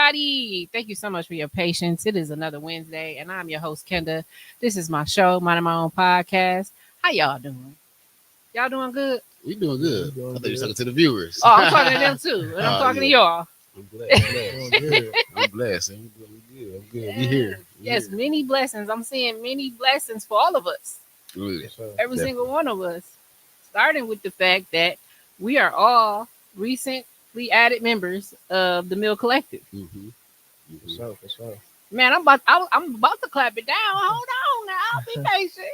everybody. Thank you so much for your patience. It is another Wednesday, and I'm your host, Kenda. This is my show, Minding My Own Podcast. How y'all doing? Y'all doing good? We doing good. I thought you were talking to the viewers. Oh, I'm talking to them too, and I'm talking to y'all. I'm blessed. I'm blessed. I'm good. Yes. We here. Yes, many blessings. I'm seeing many blessings for all of us. Really? Every single one of us. Starting with the fact that we are all recently added members of the Mill Collective. Mm-hmm. For sure. Man, I'm about to clap it down. Hold on now. I'll be patient.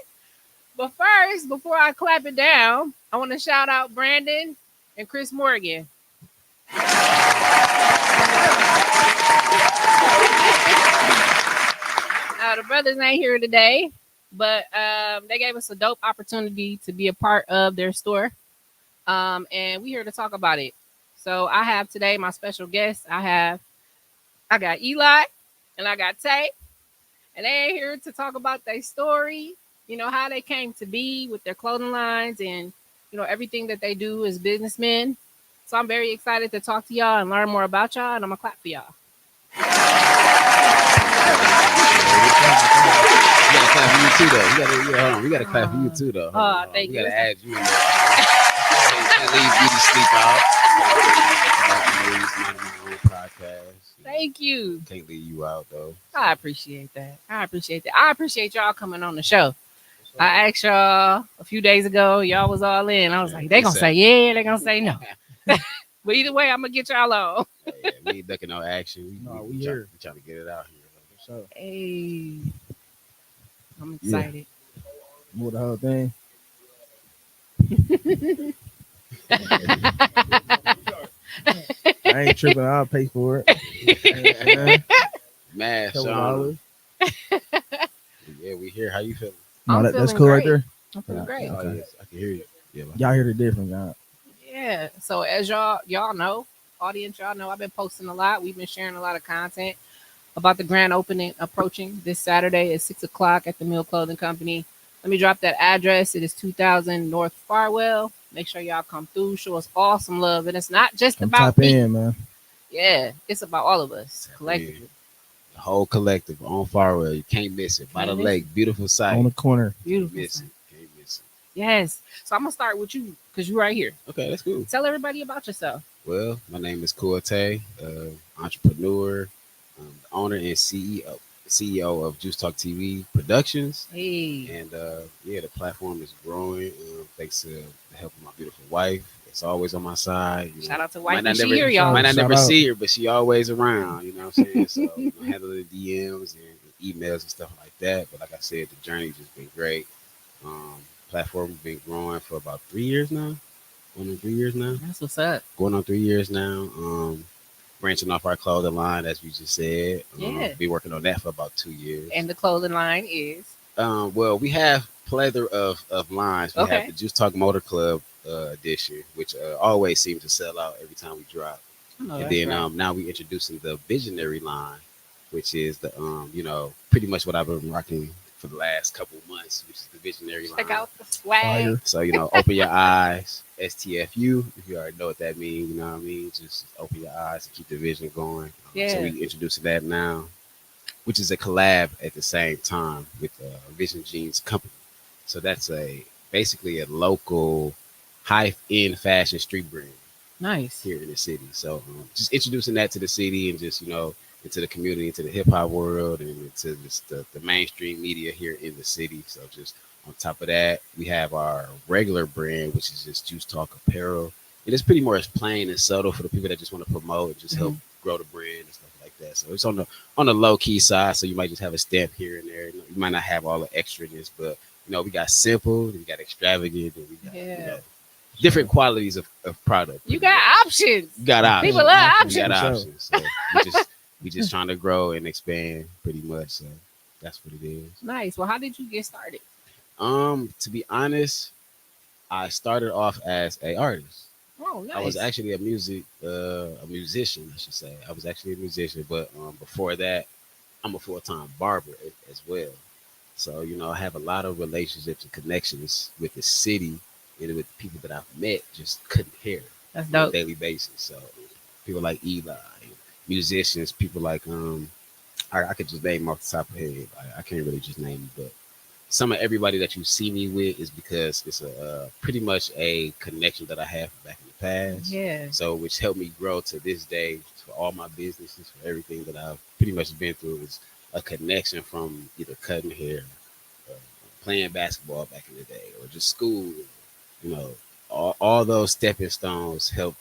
But first, before I clap it down, I want to shout out Brandon and Chris Morgan. The brothers ain't here today, but they gave us a dope opportunity to be a part of their store. And we're here to talk about it. So I have today my special guests. I got Eli and I got Tay. And they ain't here to talk about their story, you know, how they came to be with their clothing lines and, you know, everything that they do as businessmen. So I'm very excited to talk to y'all and learn more about y'all. And I'm going to clap for y'all. We gotta clap for you too, though. We gotta clap for you too, though. Thank you. We gotta add you in there. Can't leave Beauty sleep out. Podcast. Thank you. Can't leave you out though. I appreciate that. I appreciate y'all coming on the show. I asked y'all a few days ago. Y'all was all in. I was like, they gonna say yeah, they gonna say no. But either way, I'm gonna get y'all on. Yeah, we ain't ducking no action. We here. We trying to get it out here. So, Hey, I'm excited. Move the whole thing. I ain't tripping. I'll pay for it. Mash on. Yeah, we here. How you feeling? No, that's cool right there. I'm feeling great. Oh, yes, I can hear you. Yeah, Y'all hear the difference, y'all. Yeah. So as y'all know, audience, y'all know I've been posting a lot. We've been sharing a lot of content about the grand opening approaching this Saturday at 6:00 at the Mill Clothing Company. Let me drop that address. It is 2000 North Farwell. Make sure y'all come through. Show us all some love. And it's not just about me. In, man. Yeah, it's about all of us collectively. Yeah. The whole collective on Farwell. You can't miss it. By the lake. Beautiful sight. On the corner. Beautiful. Can't miss it. Yes. So I'm going to start with you because you're right here. Okay, that's cool. Tell everybody about yourself. Well, my name is Kewl, entrepreneur, the owner and CEO of Juice Talk TV Productions. Hey. And the platform is growing thanks to the help of my beautiful wife. It's always on my side. Shout out to wife. Might She here, y'all. Might not never see her, but she always around. You know what I'm saying? So handling the DMs and emails and stuff like that. But like I said, the journey just been great. Platform's been growing for about 3 years now. Going on 3 years now. That's what's up. Going on 3 years now. Branching off our clothing line, as we just said. Yeah. Been working on that for about 2 years. And the clothing line is? Well, we have plethora of lines. We have the Juice Talk Motor Club edition, which always seems to sell out every time we drop. And then now we introducing the Visionary line, which is the pretty much what I've been rocking for the last couple of months, which is the Visionary line. Check out the swag. So open your eyes, STFU. If you already know what that means, you know what I mean. Just open your eyes and keep the vision going. So we introducing that now, which is a collab at the same time with Vision Jeans Company. So that's basically a local high-end fashion street brand. Nice. Here in the city. So just introducing that to the city and just, into the community, into the hip-hop world, and into the mainstream media here in the city. So just on top of that, we have our regular brand, which is just Juice Talk Apparel. And it's pretty more plain and subtle for the people that just want to promote and just help grow the brand and stuff like that. So it's on the low-key side, so you might just have a stamp here and there. You might not have all the extraness, but, we got simple, we got extravagant, and we got, different qualities of product. You got options. You got options. People love options. You got options. So we just trying to grow and expand pretty much. So that's what it is. Nice. Well, how did you get started? To be honest, I started off as an artist. Oh, nice. I was actually a musician, I should say. I was actually a musician, but before that, I'm a full-time barber as well. So, I have a lot of relationships and connections with the city and with people that I've met, just couldn't hear That's on dope. a daily basis. So people like Eli, musicians, people like I could just name off the top of my head. I can't really just name, but some of everybody that you see me with is because it's a pretty much a connection that I have from back in the past. Yeah. So which helped me grow to this day for all my businesses, for everything that I've pretty much been through is a connection from either cutting hair, uh, playing basketball back in the day, or just school. You know, all those stepping stones help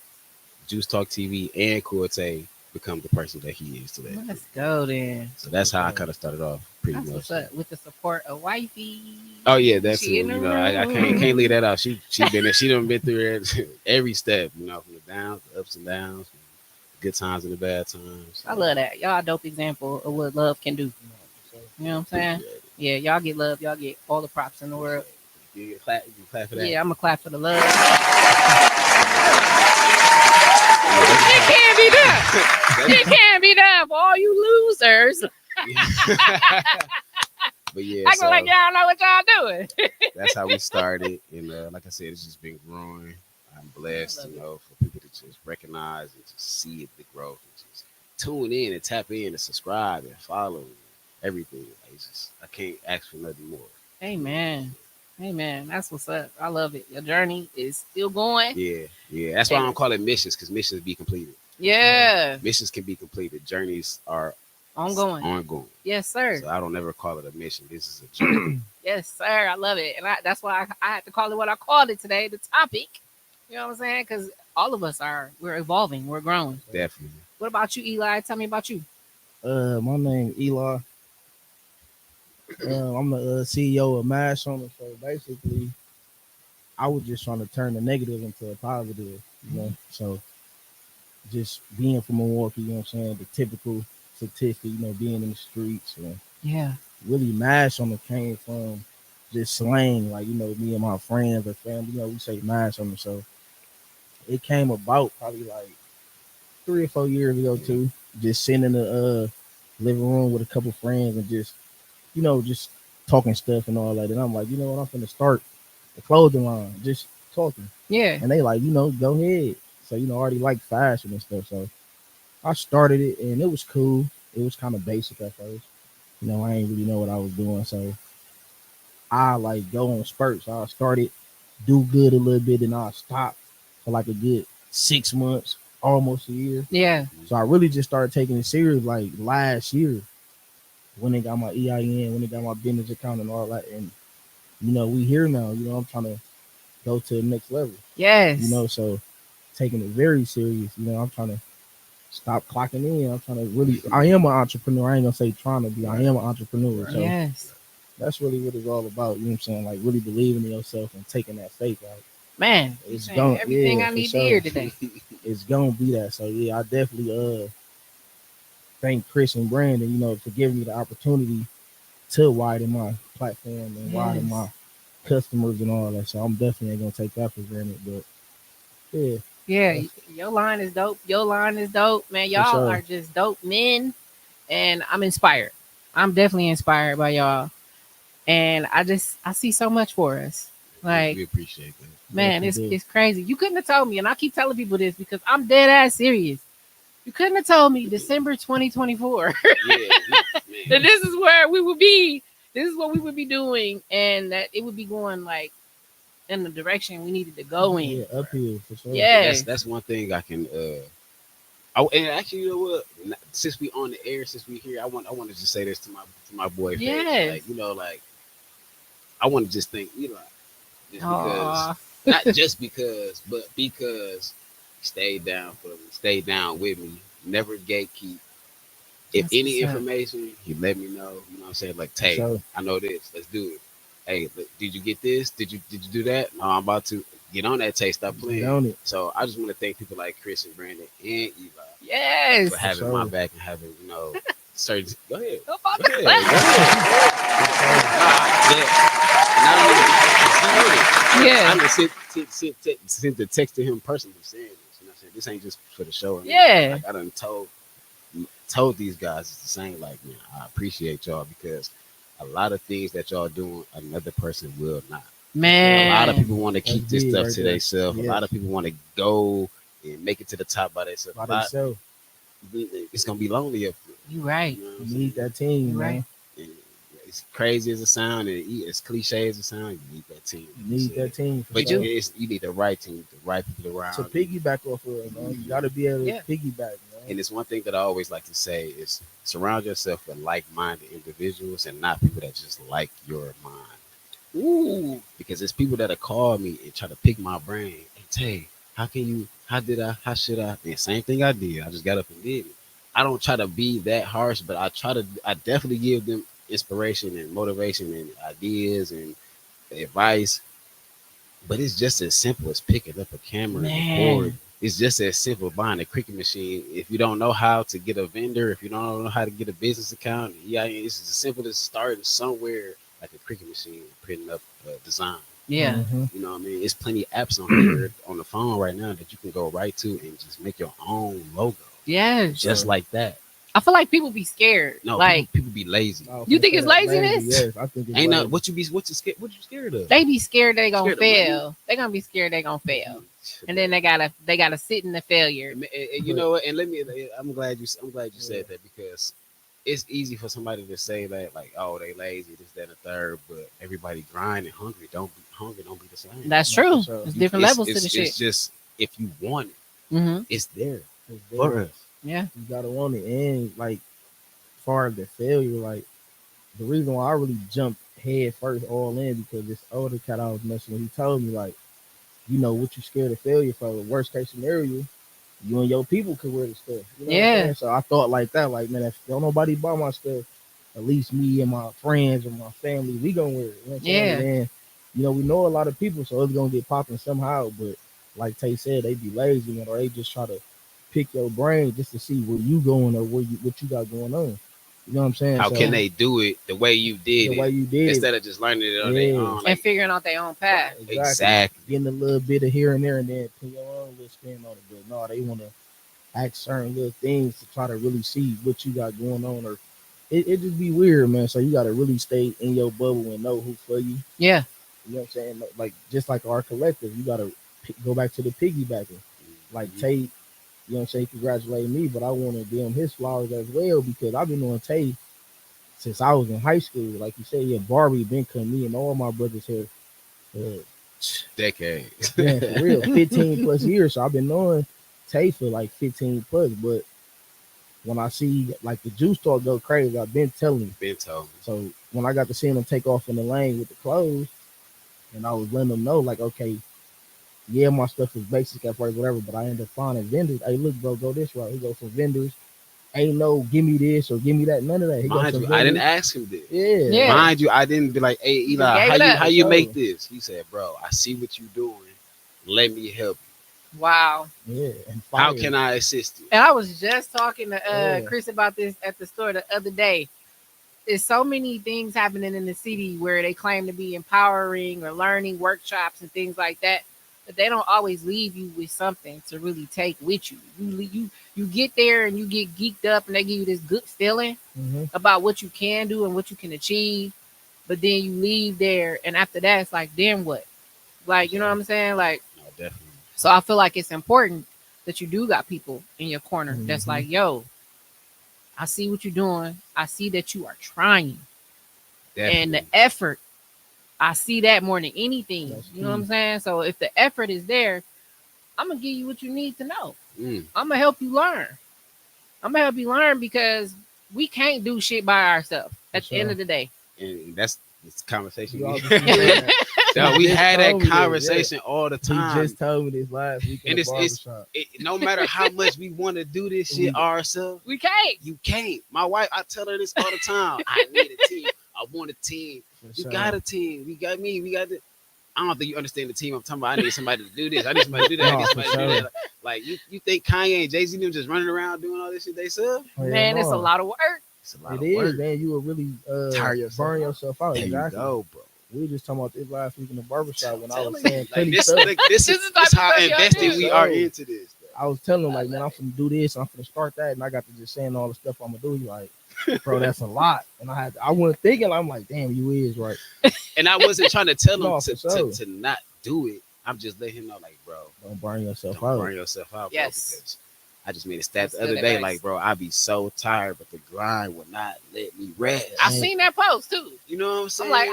Juice Talk TV and Kuate become the person that he is today. Let's go then. So that's how I kind of started off, pretty That's much. what's up, with the support of wifey. Oh yeah, that's it. She in the You know, I room. can't leave that out. She been there. She done been through every step. You know, from the downs, the ups and downs, from the good times and the bad times. I love that. Y'all a dope example of what love can do. You know what I'm saying? Appreciate it. Yeah, y'all get love. Y'all get all the props in the world. You can clap for that. Yeah, I'm gonna clap for the love. It can't be done. It can't be done for all you losers. But yeah, Acting like y'all know what y'all doing. that's how we started. And like I said, it's just been growing. I'm blessed, I love you know, for people to just recognize and just see it, the growth, and just tune in and tap in and subscribe and follow and everything. Like, it's just, I can't ask for nothing more. Amen. Amen. That's what's up. I love it. Your journey is still going. Yeah. That's why I don't call it missions, because missions be completed. Yeah. Missions can be completed. Journeys are Ongoing. Yes, sir. So I don't ever call it a mission. This is a journey. Yes, sir. I love it. And that's why I had to call it what I called it today, the topic. You know what I'm saying? Because all of us we're evolving, we're growing. Definitely. What about you, Eli? Tell me about you. My name Eli. I'm the CEO of MASH on the show. Basically, I was just trying to turn the negative into a positive, you know. So just being from Milwaukee, you know what I'm saying, the typical statistic, you know, being in the streets and Yeah. really MASH on the came from just slang, like, you know, me and my friends or family, you know, we say MASH on the show. It came about probably like 3 or 4 years ago too. Just sitting in the living room with a couple friends and just, you know, just talking stuff and all that. And I'm like, you know what, I'm finna start the clothing line, just talking. Yeah. And they like, you know, go ahead. So, you know, I already like fashion and stuff. So I started it and it was cool. It was kind of basic at first. You know, I ain't really know what I was doing. So I like go on spurts. I started do good a little bit and I stopped for like a good 6 months, almost a year. Yeah. So I really just started taking it serious like last year when they got my EIN, when they got my business account and all that. And, you know, we here now. You know, I'm trying to go to the next level. Yes. You know, so taking it very serious. You know, I'm trying to stop clocking in. I'm trying to really, I am an entrepreneur. I ain't gonna say trying to be, I am an entrepreneur. So Yes. that's really what it's all about. You know what I'm saying? Like really believing in yourself and taking that faith. Like, Man, it's going everything I for need sure. to hear today. It's gonna be that. So yeah, I definitely thank Chris and Brandon, you know, for giving me the opportunity to widen my platform and widen my customers and all that. So I'm definitely gonna take that for granted. But yeah. Yeah, your line is dope. Your line is dope, man. Y'all sure. are just dope men, and I'm inspired. I'm definitely inspired by y'all, and I see so much for us. Like, we appreciate that. man, Definitely it's crazy. You couldn't have told me, and I keep telling people this because I'm dead ass serious. You couldn't have told me December 2024 Yeah, that this is where we would be. This is what we would be doing, and that it would be going like in the direction we needed to go in. Yeah, uphill for sure. Yeah. that's one thing I can. And actually, you know what? Since we on the air, since we here, I wanted to say this to my boy. Yes. Like, you know, like I want to just think, you know, just Aw. because, not just because, but because he stayed down for me, stayed down with me, never gatekeep. If That's any what's up. information, he let me know. You know what I'm saying? Like, Tay, Sure. I know this. Let's do it. Hey, did you get this? Did you do that? No, I'm about to get on that, Tay. Stop playing. Get on it. So I just want to thank people like Chris and Brandon and Eli Yes. for having sure. my back and having, you know, certain. Go ahead. Go about Go the ahead. Yeah. I'm just sent the text to him personally saying this. You know what I'm saying? This ain't just for the show. Yeah. Like, I done told these guys it's the same. Like, man, I appreciate y'all because a lot of things that y'all doing, another person will not. Man. A lot of people want to keep That's this big stuff right to there. themselves. Yes. A lot of people want to go and make it to the top by themselves. By themselves. it's gonna be lonely up there. You right. You know what I'm You saying? need that team, You man. right. And as crazy as it sounds, and as cliche as it sounds, you need that team. You need that team for But sure. you need the right team, the right people around. To piggyback off of it, man. You got to be able to Yeah. piggyback, man. And it's one thing that I always like to say is surround yourself with like-minded individuals and not people that just like your mind. Ooh, because it's people that'll call me and try to pick my brain. Hey, Tay, how can you? How did I? How should I? And same thing I did. I just got up and did it. I don't try to be that harsh, but I try to. I definitely give them inspiration and motivation and ideas and advice. But it's just as simple as picking up a camera and Man. record. It's just as simple buying a cricket machine. If you don't know how to get a vendor, if you don't know how to get a business account, yeah, it's as simple as starting somewhere like a cricket machine, printing up a design. Yeah. Mhm. You know what I mean? It's plenty of apps on here on the phone right now that you can go right to and just make your own logo, Yes. just like that. I feel like people be scared. No, like people be lazy. I was You gonna think say it's that. laziness? Yes, I think it's Ain't lazy. no what you scared of? they be scared they gonna Scared of money? fail. They gonna be scared they gonna fail. And then they gotta sit in the failure. And you know what? And I'm glad you said that because it's easy for somebody to say that like, oh, they lazy, this, that, and the third, but everybody grind and hungry. Don't be the same. That's No, true. for sure. There's different levels to the It's shit. just if you want it, Mm-hmm. it's there It's for there. us. Yeah. You gotta want it. And like, as far as the failure, like the reason why I really jumped head first all in because this older cat I was messing with, he told me like, you know, what you scared of failure for. The worst case scenario, you and your people could wear the stuff. You know what I'm Yeah. saying? So I thought like that, like, man, if don't nobody buy my stuff, at least me and my friends and my family, we gonna wear it. You know what I'm saying? Yeah. And then, you know, we know a lot of people, so it's gonna get popping somehow. But like Tay said, they be lazy or they just try to pick your brain just to see where you going or what you got going on. You know what I'm saying? How So, can they do it the way you did the way it you did insteed of just learning it on their Yeah. own? And Like, figuring out their own path. exactly. Getting a little bit of here and there and then put your own little spin on it. But no, they want to act certain little things to try to really see what you got going on, or it just be weird, man. So you got to really stay in your bubble and know who for you. Yeah. You know what I'm saying? Like just like our collective, you got to go back to the piggybacking. Like Mhm. Tate, you know what I'm saying, congratulate me, but I want to give him his flowers as well because I've been on Tate since I was in high school. Like you said, yeah, Barbie been coming, me and all my brothers here. Uh, Decades. yeah, for real, 15 plus years. So I've been knowing Tay for like 15 plus. But when I see like the juice talk go crazy, I've been telling him. Been told me. So when I got to see him take off in the lane with the clothes, and I was letting them know, like, okay, yeah, my stuff is basic at first, whatever, but I ended up finding vendors. Hey, look, bro, go this route. He goes from vendors. Ain't no give me this or give me that. None of that. He goes Mind from you, I didn't vendors. ask him this. Yeah. Yeah. Mind you, I didn't be like, hey, Just Eli, gave it up. how you For make sure. this? He said, bro, I see what you doing. Let me help you. Wow. Yeah. And How fire. can I assist you? And I was just talking to Yeah. Chris about this at the store the other day. There's so many things happening in the city where they claim to be empowering or learning workshops and things like that, but they don't always leave you with something to really take with you. You get there and you get geeked up and they give you this good feeling Mhm. about what you can do and what you can achieve, but then you leave there and after that it's like, then what? Like, you know what I'm saying? Like, No, definitely. so I feel like it's important that you do got people in your corner that's Mhm. like, yo, I see what you're doing. I see that you are trying. Definitely. And the effort, I see that more than anything. That's You know what I'm key. saying? So if the effort is there, I'm gonna give you what you need to know. Mm, I'm gonna help you learn. I'm gonna help you learn because we can't do shit by ourselves at the end of the day. and that's the conversation. You We, all just said that. no, He we just had that told me this, conversation all the He time. just told me this last week in And the it's barbershop. no matter how much we want to do this shit ourselves, We can't. you can't. My wife, I tell her this all the time. I need a team. I want a team. For You sure. got a team. We got me. We got the. I don't think you understand the team I'm talking about. I need somebody to do this. I need somebody to do that. I need No, somebody for to do sure. that. Like you think Kanye and Jay-Z them just running around doing all this shit they self? Hell Man, it's a no. lot of work. It's a lot It of is, work. man. You will really Tire yourself burn out. yourself out. There Exactly. you go, bro. We were just talking about this last week in the barbershop when I was Telling saying you, cutty like, this, stuff. like, this This is is the type this how of stuff y'all invested do. we are So- into this. Bro. I was telling him, like, man, I'm finna do this, I'm finna start that, and I got to just saying all the stuff I'm gonna do. He like, bro, that's a lot. And I wasn't thinking, I'm like, damn, you is right. And I wasn't trying to tell him No, to, for sure. to not do it. I'm just letting him know, like, bro, Don't burn yourself don't out. burn yourself out, Yes. bro, because I just made a stat That's the other good day, advice. like, bro, I be so tired, but the grind will not let me rest. I seen that post too. You know what I'm I'm saying? like,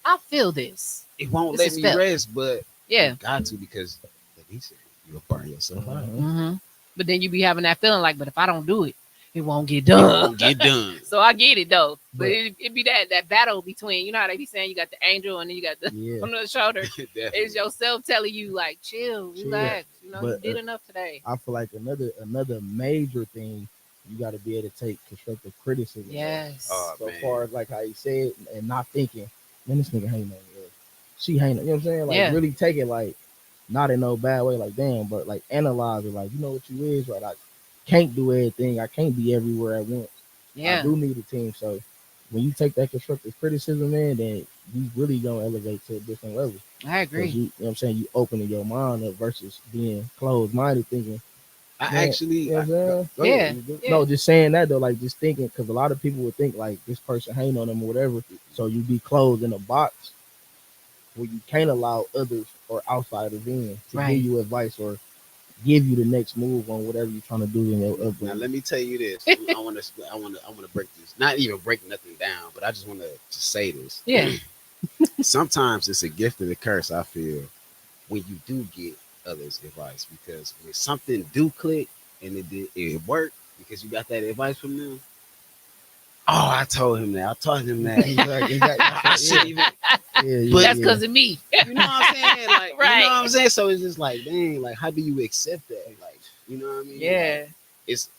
I feel this. It won't This let is me felt. rest, but Yeah. you got to, because like he said, you'll burn yourself out. Mm-hmm. But then you be having that feeling like, but if I don't do it, it won't get It done. won't get done. So I get it though. But But- it be that battle between, you know how they be saying you got the angel and then you got the Yeah. on the shoulder. Definitely. It's yourself telling you like, chill, relax. You know, But, you did enough today. I feel like another major thing, you got to be able to take constructive criticism. Yes. So Man. far as like how you said, and not thinking, man, this nigga hating on me. She hating, you know what I'm saying? Like Yeah. really take it like not in no bad way, like damn, but like analyze it, like you know what you is, right? I can't do everything. I can't be everywhere at once. Yeah. I do need a team. So when you take that constructive criticism in, then you really gonna elevate to a different level. I Because agree. you know what I'm saying, you opening your mind up versus being closed minded, thinking, I man, actually, you know what I'm saying? go Yeah. ahead. Yeah. No, just saying that though, like just thinking, because a lot of people would think like this person hating on them or whatever. So you be closed in a box where you can't allow others or outsiders in to Right. give you advice or give you the next move on whatever you're trying to do in your Now upbringing. let me tell you this. I want to break this. Not even break nothing down, but I just want to say this. Yeah. Sometimes it's a gift and a curse. I feel when you do get others' advice, because when something do click and it worked because you got that advice from them. Oh, I told him that. I taught him that. Exactly. I shouldn't even. Yeah, That's because of me. You know what I'm saying? Like, Right. you know what I'm saying? So it's just like, dang, like, how do you accept that? Like, you know what I mean? Yeah. Like, it's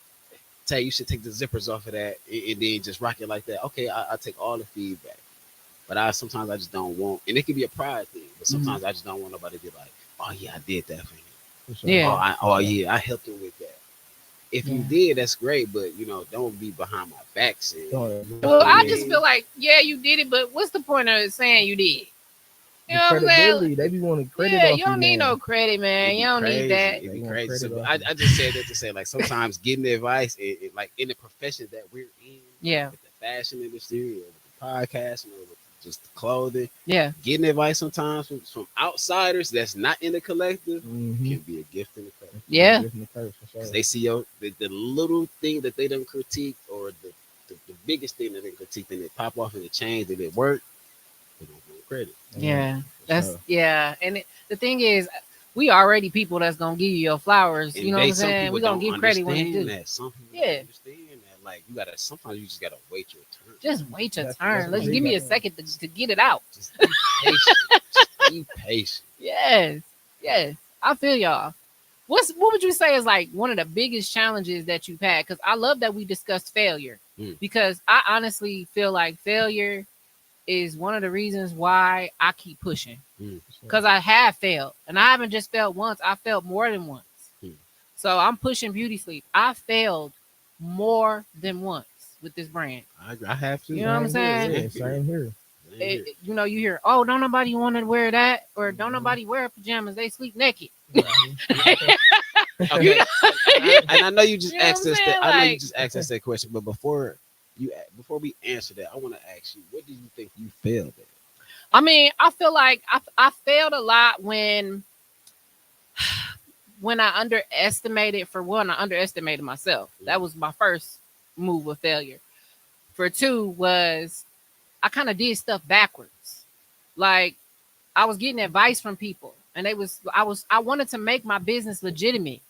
Tay, you should take the zippers off of that and then just rock it like that. Okay, I take all the feedback. But sometimes I just don't want, and it could be a pride thing, but sometimes I just don't want nobody to be like, oh yeah, I did that for him. For sure. Yeah. Yeah, I helped him with that. If you did, that's great, but don't be behind my back saying. Well, I just feel like, yeah, you did it, but what's the point of saying you did? You know what I'm credibility, saying? they be wanting credit Yeah, off you don't need man. no credit, man. You don't need that. It'd They be want crazy. credit So, off I just said that to say, like, sometimes getting the advice, like in the profession that we're in, Yeah. with the fashion industry or with the podcasting or with just the clothing, Yeah. getting advice sometimes from outsiders that's not in the collective Mhm. can be a gift and a curse. Yeah. Gift and a curse, for sure. Because they see the little thing that they done critique, or the biggest thing that they critique, and it pop off in the change and it worked, they don't give credit. Yeah. For That's, sure. yeah. And the thing is, we already people that's going to give you your flowers. And You know what I'm some saying? people We're going to don't give credit when they understand do. that. Some people Yeah. don't understand that. Like, sometimes you just gotta wait your turn. Just wait your That's turn. Let's what give they me a got. second to get it out. Just be patient. Just be patient. Yes. Yes. I feel y'all. What would you say is like one of the biggest challenges that you've had? Because I love that we discussed failure, because I honestly feel like failure is one of the reasons why I keep pushing. Because I have failed, and I haven't just failed once. I failed more than once. So I'm pushing Beauty Sleep. I failed more than once with this brand. I have to. You know what I'm saying? Yeah, same here. You hear, oh, don't nobody want to wear that, or don't nobody wear pajamas. They sleep naked. Okay. You know? And I know you just You know asked what us I'm that. saying? I know you Like- just asked us that question, but before we answer that, I want to ask you, what do you think you failed at? I mean, I feel like I failed a lot when I underestimated. For one, I underestimated myself. That was my first move of failure. For two was I kind of did stuff backwards. Like I was getting advice from people, and I wanted to make my business legitimate.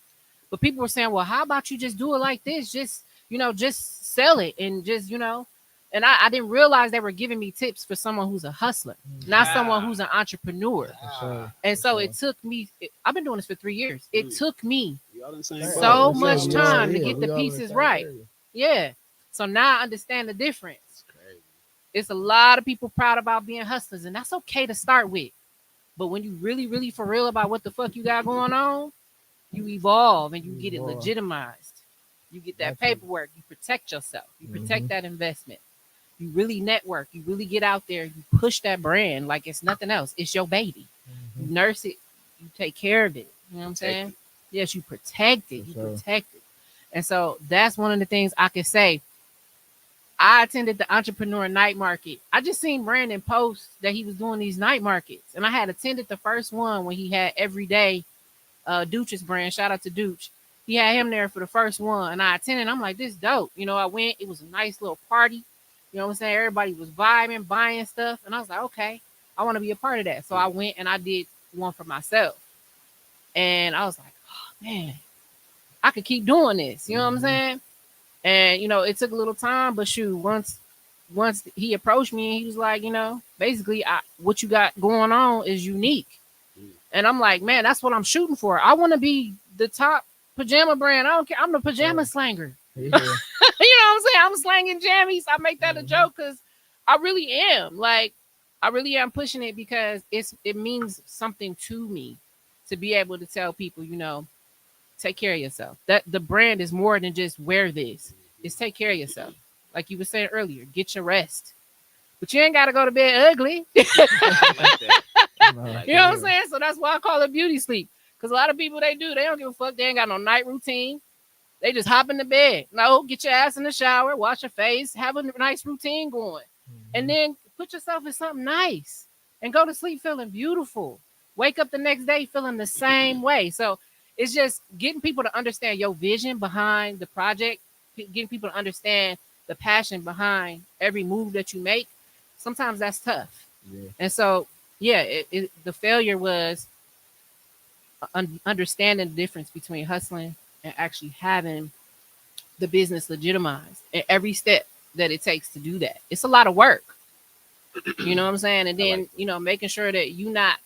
But people were saying, well, how about you just do it like this? Just sell it and just, and I didn't realize they were giving me tips for someone who's a hustler, not someone who's an entrepreneur. For sure. And so For it took me, I've been doing this for 3 years. It took me We all in the same sure. boat. so For much sure. time to Yeah, get we the all in pieces same right. area. Yeah. So now I understand the difference. It's crazy. It's a lot of people proud about being hustlers, and that's okay to start with. But when you really, really for real about what the fuck you got going on, you evolve and you get it legitimized. You get that paperwork. You protect yourself. You protect that investment. You really network. You really get out there. You push that brand like it's nothing else. It's your baby. You nurse it. You take care of it. You know what I'm saying? Yes, you protect it. You protect it. And so that's one of the things I can say. I attended the entrepreneur night market. I just seen Brandon post that he was doing these night markets, and I had attended the first one when he had every day. Dooch's brand, shout out to Dooch. He had him there for the first one, and I attended. I'm like, this dope. You know, I went. It was a nice little party. You know what I'm saying? Everybody was vibing, buying stuff, and I was like, okay, I want to be a part of that. So I went and I did one for myself, and I was like, oh, man, I could keep doing this. You know what I'm saying? And you know, it took a little time, but shoot, once he approached me, he was like, you know, basically, what you got going on is unique. And I'm like, man, that's what I'm shooting for. I want to be the top pajama brand. I don't care. I'm the pajama slanger. Yeah. You know what I'm saying? I'm slanging jammies. I make that a joke because I really am. Like, I really am pushing it because it means something to me to be able to tell people, you know, take care of yourself. That the brand is more than just wear this. It's take care of yourself. Like you were saying earlier, get your rest. But you ain't got to go to bed ugly. I like that. You know what I'm saying? So that's why I call it beauty sleep. Because a lot of people, they don't give a fuck. They ain't got no night routine. They just hop in the bed. No, get your ass in the shower, wash your face, have a nice routine going. And then put yourself in something nice and go to sleep feeling beautiful. Wake up the next day feeling the same way. So it's just getting people to understand your vision behind the project, getting people to understand the passion behind every move that you make. Sometimes that's tough. Yeah. And so, yeah, the failure was understanding the difference between hustling and actually having the business legitimized and every step that it takes to do that. It's a lot of work. You know what I'm saying? And then, you know, making sure that you're not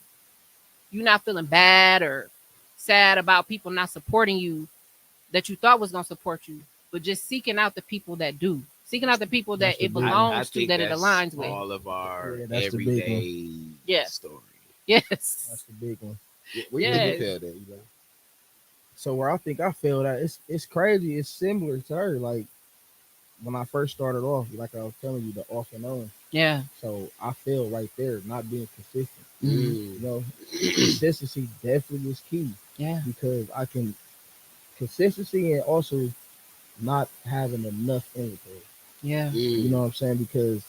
feeling bad or sad about people not supporting you that you thought was going to support you, but just seeking out the people that do. Seeking out the people that it belongs to, that it aligns with. All of our that's the big everyday story. Yes. That's the big one. Where you think you failed at, you know? So where I think I failed at, it's crazy. It's similar to her. Like when I first started off, like I was telling you, the off and on. Yeah. So I failed right there, not being consistent. Mm. You know, consistency definitely is key. Yeah. Because consistency and also not having enough inventory. Yeah. You know what I'm saying? Because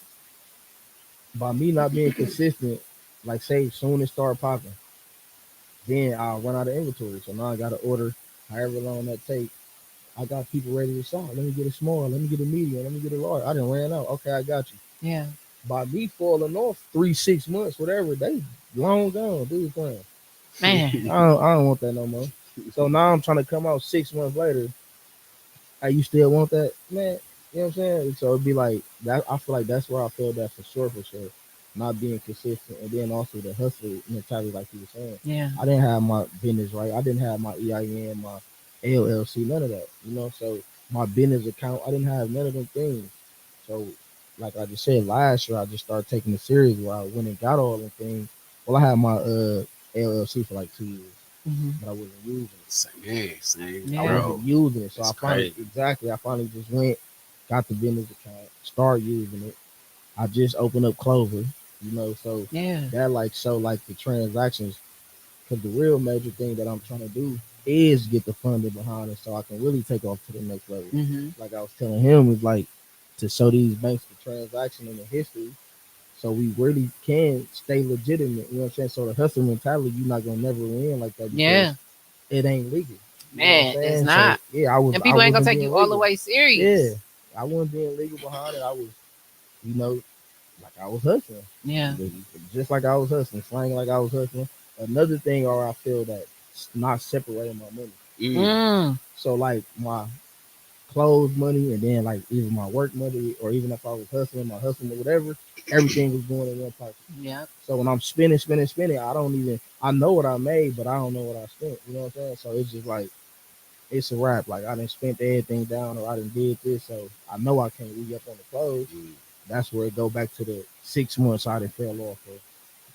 by me not being consistent, like say soon as start popping, then I'll run out of inventory. So now I gotta order however long that takes. I got people ready to sell. Let me get a small, let me get a medium, let me get a large. I done ran out. Okay, I got you. Yeah. By me falling off 3-6 months, whatever, they long gone. Do your thing. Man. I don't want that no more. So now I'm trying to come out 6 months later. Hey, you still want that, man? You know what I'm saying? So it'd be like that. I feel like that's where I feel that for sure. Not being consistent, and then also the hustle mentality, like you were saying. Yeah. I didn't have my business right. I didn't have my EIN, my LLC, none of that. You know, so my business account, I didn't have none of them things. So, like I just said, last year I just started taking it serious where I went and got all them things. Well, I had my LLC for like 2 years, but I wasn't using it. Same. Yeah. I wasn't using it, so It's I finally just went, got the business account, started using it. I just opened up Clover, you know, so Yeah. that like show like the transactions, because the real major thing that I'm trying to do is get the funding behind it so I can really take off to the next level. Like I was telling him, is like to show these banks the transaction and the history so we really can stay legitimate. You know what I'm saying? So the hustle mentality, you're not gonna never win like that because it ain't legal. You know Man, it's not. So, yeah, And people ain't gonna take you all the way serious. Yeah, I wasn't being legal behind it. I was, you know, like I was hustling. Yeah. Just like I was hustling, slanging like I was hustling. Another thing, or I feel that not separating my money. So like my clothes money, and then like even my work money, or even if I was hustling, my hustling or whatever, everything was going in one pocket. Yeah. So when I'm spending, I know what I made, but I don't know what I spent. You know what I'm saying? So it's just like it's a wrap. Like I didn't spent everything down, or I didn't did this, so I know I can't re up on the clothes. That's where it go back to the 6 months I didn't fell off of.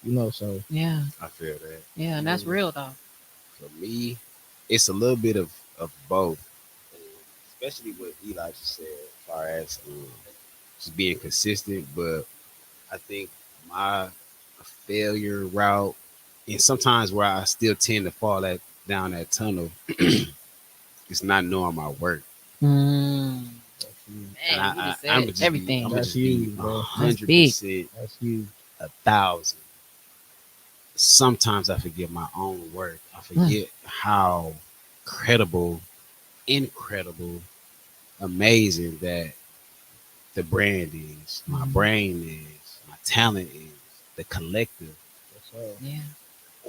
You know, so yeah, I feel that. Yeah, and that's real though. For me, it's a little bit of both, especially what Eli just said, as far as just being consistent. But I think my failure route, and sometimes where I still tend to fall down that tunnel, is not knowing my work. Man, I'm just everything. That's be huge, bro. 100%. That's huge. 1,000. Sometimes I forget my own work. I forget how credible incredible, amazing that the brand is, my brain is, my talent is, the collective. So, Yeah.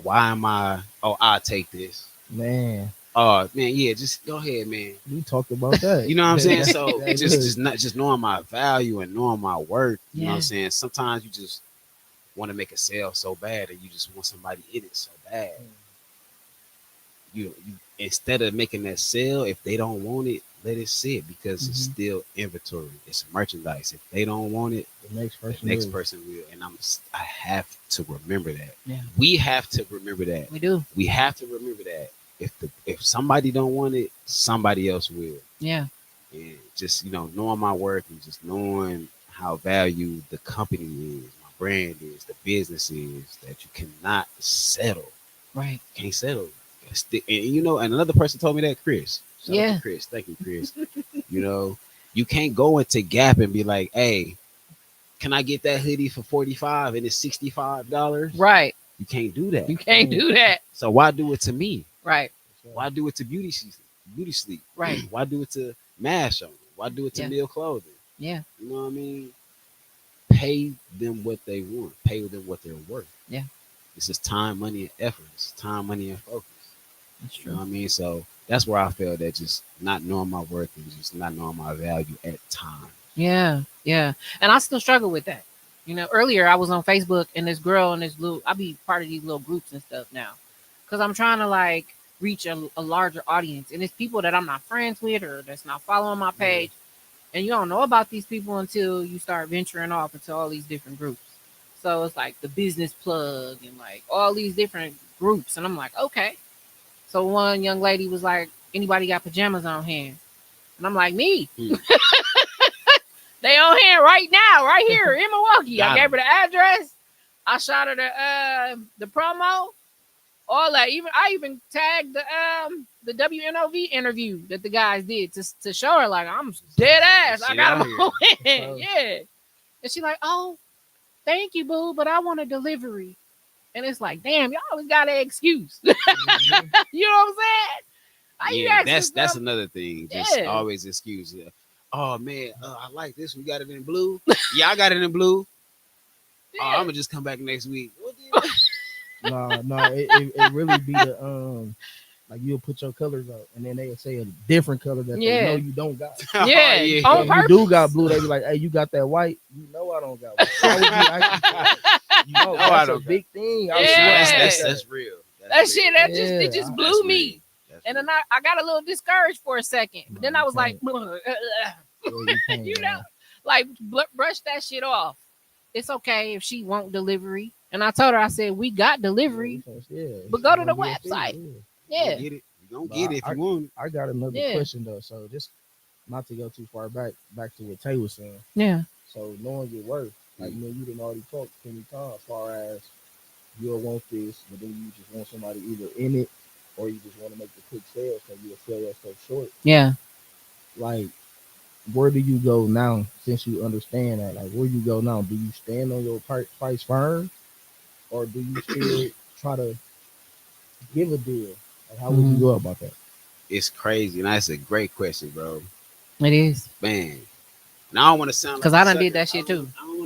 Why am I? Oh, I'll take this. man, Oh man, yeah, just go ahead, man. we talked about that. You know what I'm saying? So That just not just knowing my value and knowing my worth. You know what I'm Yeah. saying? Sometimes you just want to make a sale so bad, and you just want somebody in it so bad. You instead of making that sale, if they don't want it, let it sit because it's still inventory. It's merchandise. If they don't want it, the next the person, next will. person will. And I have to remember that. Yeah. We have to remember that. We do. We have to remember that. If somebody don't want it, somebody else will. Yeah. And just knowing my worth and just knowing how valued the company is, my brand is, the business is, that you cannot settle. Right. Can't settle. And another person told me that, Chris. Shout out Yeah. to Chris. Thank you, Chris. You can't go into Gap and be like, hey, can I get that hoodie for 45 and it's $65? Right. You can't do that. You can't do that. So why do it to me? Right. Why do it to Beauty Sleep? Right. Why do it to MASH on? Why do it to Yeah. Meal Clothing? Yeah. You know what I mean? Pay them what they want. Pay them what they're worth. Yeah. This is time, money, and effort. It's time, money, and focus. That's You know true. what I mean? So that's where I felt that just not knowing my worth and just not knowing my value at time. Yeah. Yeah. And I still struggle with that. Earlier I was on Facebook and this girl and I be part of these little groups and stuff now. Cause I'm trying to like reach a larger audience. And it's people that I'm not friends with or that's not following my page. And you don't know about these people until you start venturing off into all these different groups. So it's like the business plug and like all these different groups. And I'm like, okay. So one young lady was like, anybody got pajamas on hand? And I'm like, me. They on hand right now, right here in Milwaukee. Got I gave her the address. I shot her the promo. All that. I even tagged the WNOV interview that the guys did to show her like I'm dead ass. I got them on hand. Yeah. And she like, oh, thank you, boo, but I want a delivery. And it's like, damn, y'all always got an excuse. You know what I'm saying? That's another thing. Just always excuse. Oh man, I like this. We got it in blue. Yeah, I got it in blue. Yeah. Oh, I'm gonna just come back next week. What do you No, it really be the like you'll put your colors up and then they'll say a different color that they know you don't got. Yeah, Oh, on purpose. You do got blue, they be like, hey, you got that white? You know I don't got white. Why would you actually you know, that's a big thing. I Yeah. swear. That's real. That shit, Yeah, it just blew me. And then I got a little discouraged for a second. But then I was like, you know, like brush that shit off. It's okay if she won't delivery. And I told her, I said, we got delivery, but go to the website. Yeah. You don't get it if you want it. I got another question though. So just not to go too far back to what Tay was saying. Yeah. So knowing your worth, like you didn't already talk plenty times as far as you'll want this, but then you just want somebody either in it or you just want to make the quick sales so you'll sell yourself short. Yeah. Like, where do you go now since you understand that? Like, where you go now? Do you stand on your price firm or do you still try to give a deal? Like, how would you go about that? It's crazy. And that's a great question, bro. It is. Man. And I don't want to sound like because I done did that shit too. I don't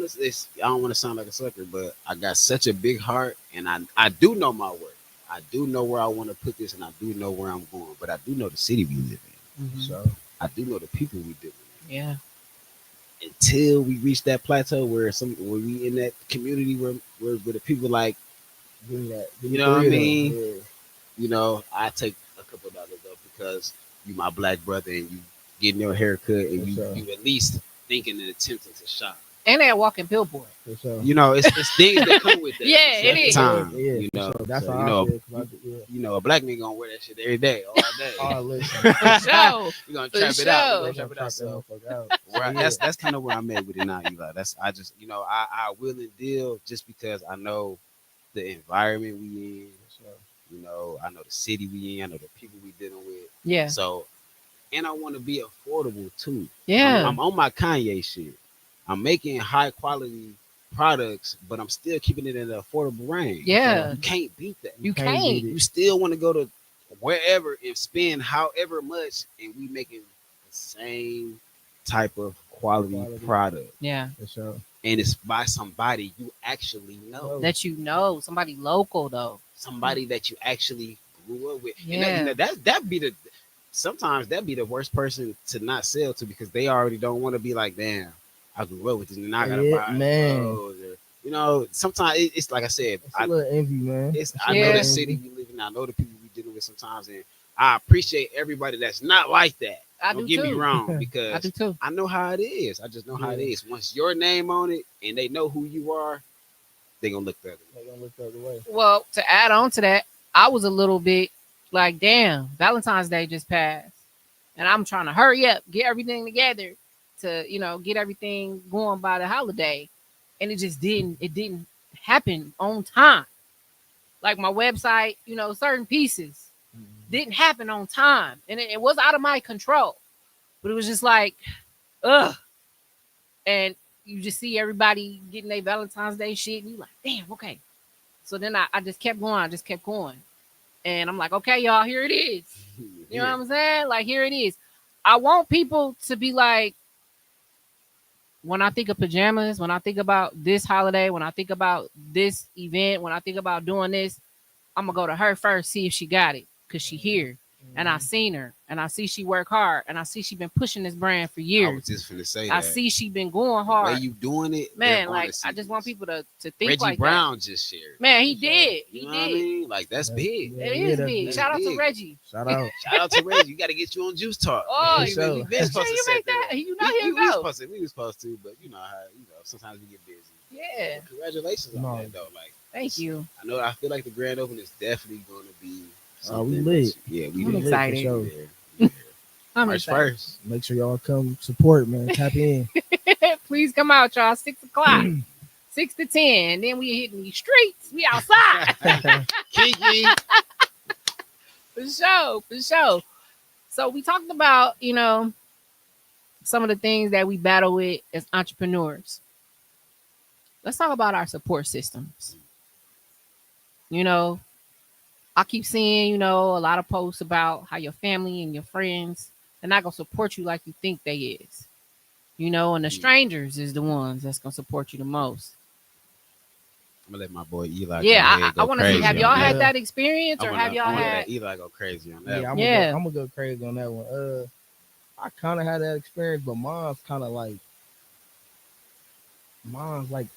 want to sound like a sucker, but I got such a big heart and I do know my worth. I do know where I want to put this and I do know where I'm going, but I do know the city we live in. So I do know the people we deal with. Yeah. Until we reach that plateau where we in that community where the people like, you know what I mean? Yeah. You know, I take a couple of dollars though because you my black brother and you getting your haircut and you at least thinking and attempting to shop. And they're walking billboard. You know, it's things that come with that. Yeah, it is. Time, yeah, you know, that's so, how you know, a black nigga gonna wear that shit every day, all day. Oh, listen. For sure. We gonna trap it out. We gonna trap it out. So, that's kind of where I'm at with it now, Eli. I just, you know, I will and deal just because I know the environment we in. You know, I know the city we in. I know the people we dealing with. Yeah. So, and I want to be affordable too. Yeah. I'm on my Kanye shit. I'm making high quality products, but I'm still keeping it in an affordable range. Yeah. So you can't beat that. You can't. You still want to go to wherever and spend however much, and we making the same type of quality product, Yeah. For sure. and it's by somebody you actually know, That you know, somebody local though. somebody that you actually grew up with. And Yeah. that be the sometimes that be the worst person to not sell to, because they already don't want to be like, damn, I grew up with this and I gotta Yeah, buy man. clothes. Or, you know, sometimes it's like I said, It's a little envy, man. I know Yeah. the city we live in, I know the people we dealing with sometimes, and I appreciate everybody that's not like that. I Don't do get me too. wrong, I because do too. I know how it is. I just know how it Yeah. is. Once your name on it and they know who you are, they gonna look the other way. They gonna look the other way. Well, to add on to that, I was a little bit like, damn, Valentine's Day just passed. And I'm trying to hurry up, get everything together to, get everything going by the holiday. And it didn't happen on time. Like my website, certain pieces didn't happen on time. And it was out of my control. But it was just like, ugh. And you just see everybody getting their Valentine's Day shit. And you like, damn, okay. So then I just kept going. I just kept going. And I'm like, okay, y'all, here it is. You know what I'm saying? Like, here it is. I want people to be like, when I think of pajamas, when I think about this holiday, when I think about this event, when I think about doing this, I'm going to go to her first, see if she got it. Because she here. And I seen her. And I see she work hard. And I see she been pushing this brand for I was years. just finna say I that. see she been going The way hard. you doing it, Man, they're gonna like, see I just this. want people to think Reggie like Brown just shared. that. Man, he For sure. did. He You know what I did. mean? Like that's big. Yeah, It is that's big. big. Shout out to Big. Reggie. Shout out. Shout out to Reggie. You got to get you on Juice Talk. Oh, man. For sure. We been Sure, supposed to you set make that. You know we, he'll we, we go. supposed to. We was supposed to, but you know how sometimes we get busy. Yeah. But congratulations on No. that though. Like Thank you. I know. I feel like the grand opening is definitely going to be something. we lit. Yeah, we I'm lit. excited. For sure. Yeah. I'm March excited. 1st. Make sure y'all come support, man. Tap in. Please come out, y'all. 6 o'clock. 6 to 10. Then we hitting these streets. We outside. Kiki. For sure. For sure. So we talked about, some of the things that we battle with as entrepreneurs. Let's talk about our support systems. I keep seeing, a lot of posts about how your family and your friends, they're not going to support you like you think they is. And the strangers is the ones that's going to support you the most. I'm gonna let my boy Eli. Yeah, go I want to see, crazy have on y'all that. had that experience, or have y'all I'm gonna had? let Eli go crazy on that. Yeah, one. Yeah. I'm gonna go crazy on that one. I kind of had that experience, but mine's kind of like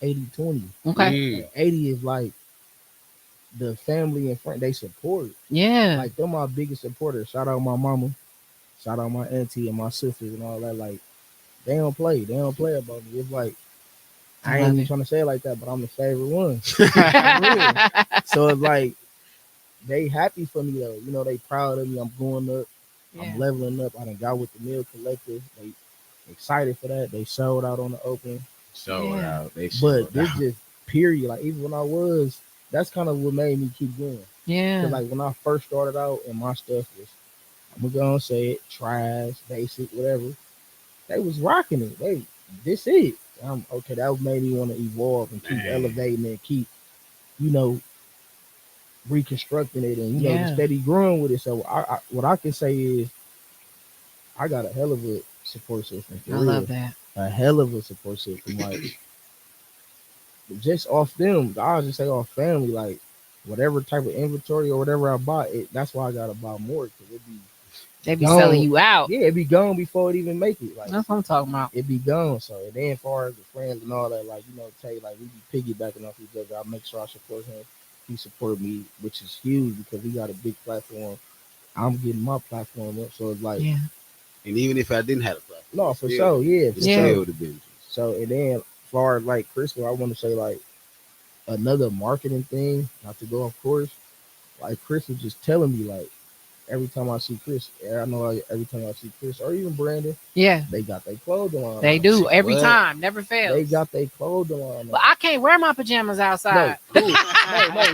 80-20. Okay. Mm. And 80 is like the family and friend they support. Yeah. Like they're my biggest supporters. Shout out my mama, shout out my auntie and my sisters and all that. Like they don't play about me. It's like I ain't even trying to say it like that, but I'm the favorite one. So it's like they happy for me though. They proud of me. I'm going up. Yeah. I'm leveling up. I done got with the Mill Collective. They excited for that. They sold out on the open. Showed Yeah. out. They But showed this out. just period. Like even when I was, that's kind of what made me keep going. Yeah. Cause like when I first started out and my stuff was, I'm gonna go and say it, trash, basic, whatever. They was rocking it. This it. Okay, that made me want to evolve and keep Man. elevating and keep, reconstructing it and Yeah. steady growing with it. So what I can say is I got a hell of a support system. For I real. love that. A hell of a support system. Like just off them, I'll just say off family. Like whatever type of inventory or whatever I bought, that's why I gotta buy more because it be They be gone. selling you out. Yeah, it be gone before it even make it. Like That's what I'm talking about. it be gone. So and then as far as the friends and all that, like Tay, like we be piggybacking off each other. I make sure I support him. He support me, which is huge because we got a big platform. I'm getting my platform up, so it's like Yeah. And even if I didn't have a platform, no, for still- sure, yeah, it for Yeah. sure. still would have been. So and then as far as like Crystal, I want to say like another marketing thing, not to go off course. Like Chris was just telling me like every time I see Chris, I know every time I see Chris or even Brandon, Yeah. they got their clothing on. They do every What? time. Never fails. They got their clothing on. But I can't wear my pajamas outside. No, you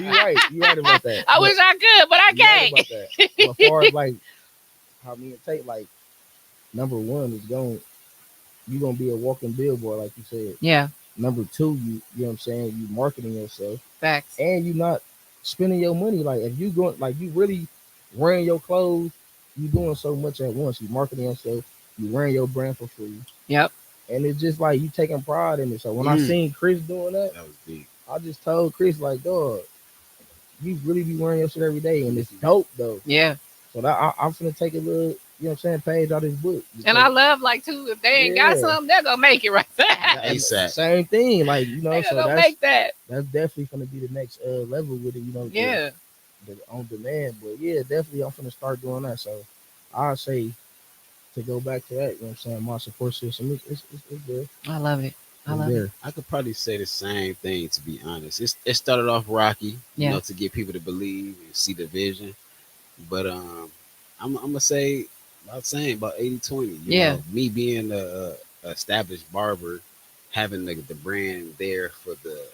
right. You right about that. I wish I could, but I You right can't. about that. But as far as like how me and Tate, like number one is you gonna be a walking billboard, like you said. Yeah. Number two, you know what I'm saying, you marketing yourself. Facts. And you not spending your money. Like if you going like you really wearing your clothes, you doing so much at once. You marketing yourself, you wearing your brand for free. Yep. And it's just like you taking pride in it. So when I seen Chris doing that, That was big. I just told Chris, like, dog, you really be wearing your shit every day, and it's dope though. Yeah. So that I'm finna take a little, you know what I'm saying, page out of this book. And I love like too, if they ain't got something, they're gonna make it right there. ASAP. Same thing, like, you know, They're so gonna make that. that's definitely gonna be the next level with it, you know. Yeah. The on demand, but yeah, definitely I'm finna start doing that. So I'll say to go back to that, you know what I'm saying, my support system it's there. I love it. I love it. I could probably say the same thing, to be honest. It started off rocky, you know, to get people to believe and see the vision. But I'm gonna say about 80-20. You know, me being a established barber, having the brand there for the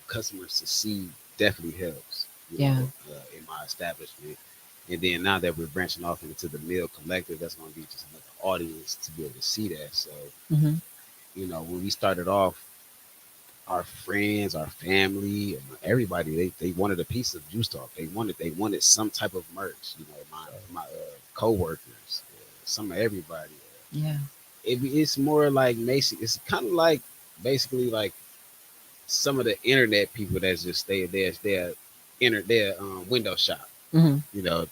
customers to see definitely helps. You know, in my establishment. And then now that we're branching off into the meal collective, that's going to be just another audience to be able to see that. So, you know, when we started off, our friends, our family, everybody, they wanted a piece of Juice Talk. They wanted some type of merch. You know, my coworkers, some of everybody. It's more like Macy. It's kind of like basically like some of the internet people that's just they're window shop. You know,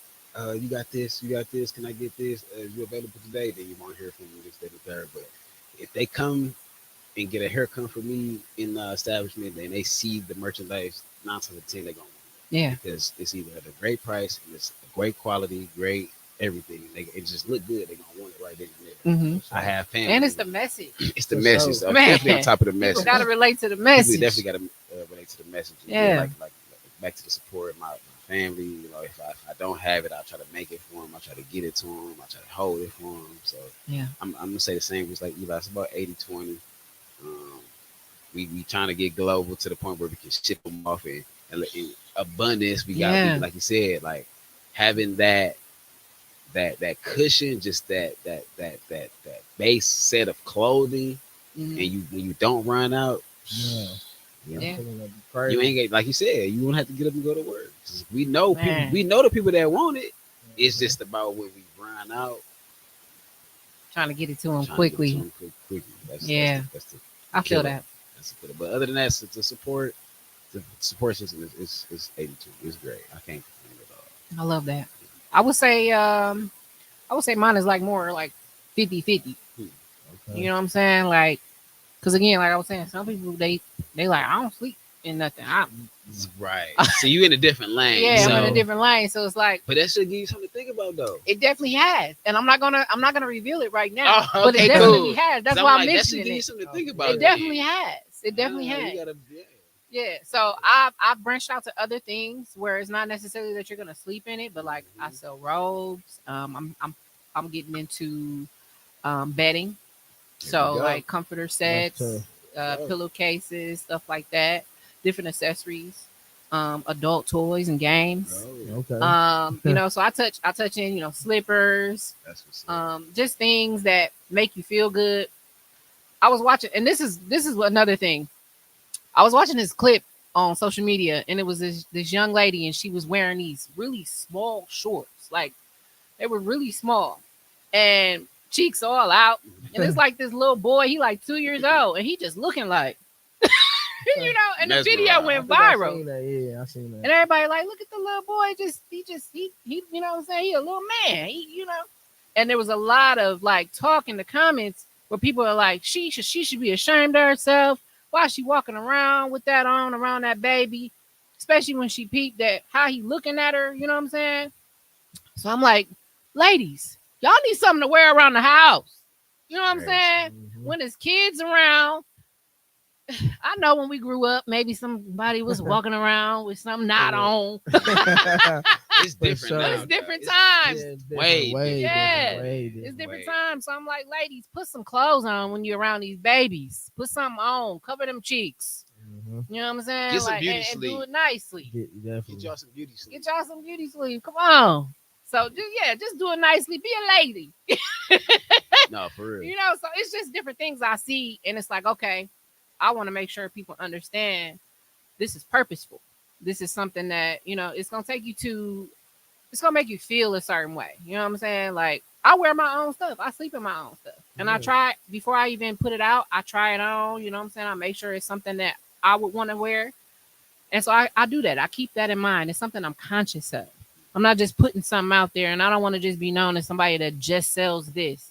you got this, can I get this? Is you available today? Then you won't hear from me this, that, and third. But if they come and get a haircut from me in the establishment, then they see the merchandise, 9 times out of 10 they're gonna want it. Because it's either at a great price and it's a great quality, great everything. It just look good. They're gonna want it right then and there. I have family, and it's the message. It's the message. So definitely on top of the message. People gotta relate to the message. We definitely gotta relate to the message. Yeah. Like back to the support of my family. You know, if I don't have it, I'll try to make it for them. I try to get it to them. I try to hold it for them. So I'm gonna say the same. It's like Eli. It's about 80-20. We trying to get global to the point where we can ship them off in abundance. We got, like you said, like having that cushion, just that base set of clothing, and when you don't run out, you ain't like you said, you won't have to get up and go to work. We know people, we know the people that want it. It's just about when we run out, trying to get it to them quickly. That's the I feel that. But other than that, the support system is 80-20. It's great. I can't complain at all. I love that. I would say mine is like more like 50-50. You know what I'm saying? Like, because again, like I was saying, some people they like, I don't sleep in nothing. Right. So you in a different lane. I'm in a different lane. So it's like, but that should give you something to think about, though. It definitely has, and I'm not gonna reveal it right now. But it definitely has. That's why I'm mentioning that should give you something to think about. It definitely has. It definitely has. Yeah. So I've branched out to other things where it's not necessarily that you're gonna sleep in it, but like I sell robes. I'm getting into bedding. So like comforter sets, pillowcases, stuff like that, different accessories, adult toys and games. You know, so I touch in, you know, slippers, just things that make you feel good. I was watching, and this is another thing. I was watching this clip on social media, and it was this young lady, and she was wearing these really small shorts, like they were really small, and cheeks all out. And it's like this little boy, he like 2 years old, and he just looking like, you know. And the video went viral. I seen that. And everybody like, look at the little boy, he you know what I'm saying? He a little man, you know. And there was a lot of like talk in the comments where people are like, she should be ashamed of herself. Why is she walking around with that on around that baby? Especially when she peeped at how he looking at her, you know what I'm saying? So I'm like, ladies, y'all need something to wear around the house. You know what I'm saying? When there's kids around, I know when we grew up, maybe somebody was walking around with something not on. It's different. It's different times. It's different times. So I'm like, ladies, put some clothes on when you're around these babies. Put something on. Cover them cheeks. You know what I'm saying? Get some beauty sleep. And do it nicely. Get y'all some beauty sleep. Get y'all some beauty sleep. Come on. So just do it nicely. Be a lady. No, for real. You know, so it's just different things I see, and it's like, okay, I want to make sure people understand this is purposeful. This is something that, you know, it's gonna take you to it's gonna make you feel a certain way. You know what I'm saying? Like I wear my own stuff. I sleep in my own stuff. And I try before I even put it out, I try it on, you know what I'm saying? I make sure it's something that I would want to wear. And so I do that. I keep that in mind. It's something I'm conscious of. I'm not just putting something out there, and I don't want to just be known as somebody that just sells this.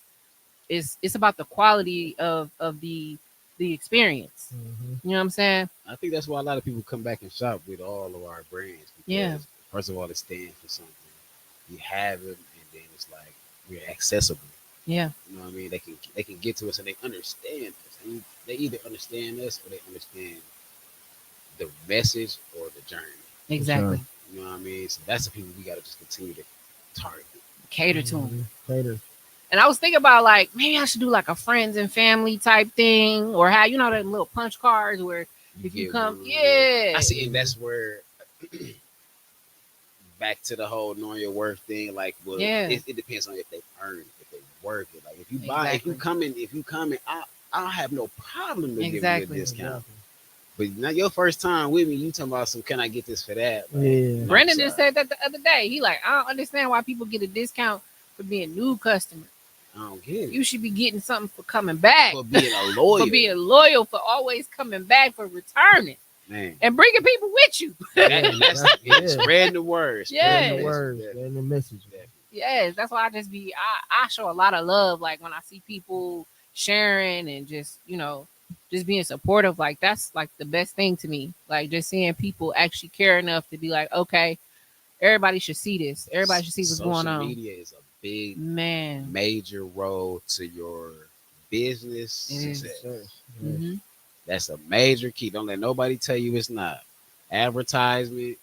It's about the quality of the experience. You know what I'm saying? I think that's why a lot of people come back and shop with all of our brands. Because Yeah. first of all, it stands for something. You have it, and then it's like we're accessible. Yeah. You know what I mean? They can get to us and they understand us. And they either understand us or they understand the message or the journey. Exactly. Sure. You know what I mean? So that's the people we got to just continue to target. Cater to them. Cater. And I was thinking about like maybe I should do like a friends and family type thing, or how you know them little punch cards where if you get come, one, yeah. I see, and that's where back to the whole knowing your worth thing. Like, well, Yeah. it depends on if they earn it, if they work it. Like, if you buy, if you come in, I don't have no problem to give you a discount. But not your first time with me, you talking about some, can I get this for that? Like, Yeah. Brendan just said that the other day. He like, I don't understand why people get a discount for being new customers. I don't get it. You should be getting something for coming back. For being a loyal. For being loyal, for always coming back, for returning. Man. And bringing people with you. That's spreading the word. Yeah. Spreading the word, spreading the message. Yes, that's why I just be, I show a lot of love. Like when I see people sharing and just, you know, just being supportive, like that's like the best thing to me. Like just seeing people actually care enough to be like, okay, everybody should see this. Everybody should see what's going on. Social media is a big, man, major role to your business success. Mm-hmm. That's a major key. Don't let nobody tell you it's not. Advertisement,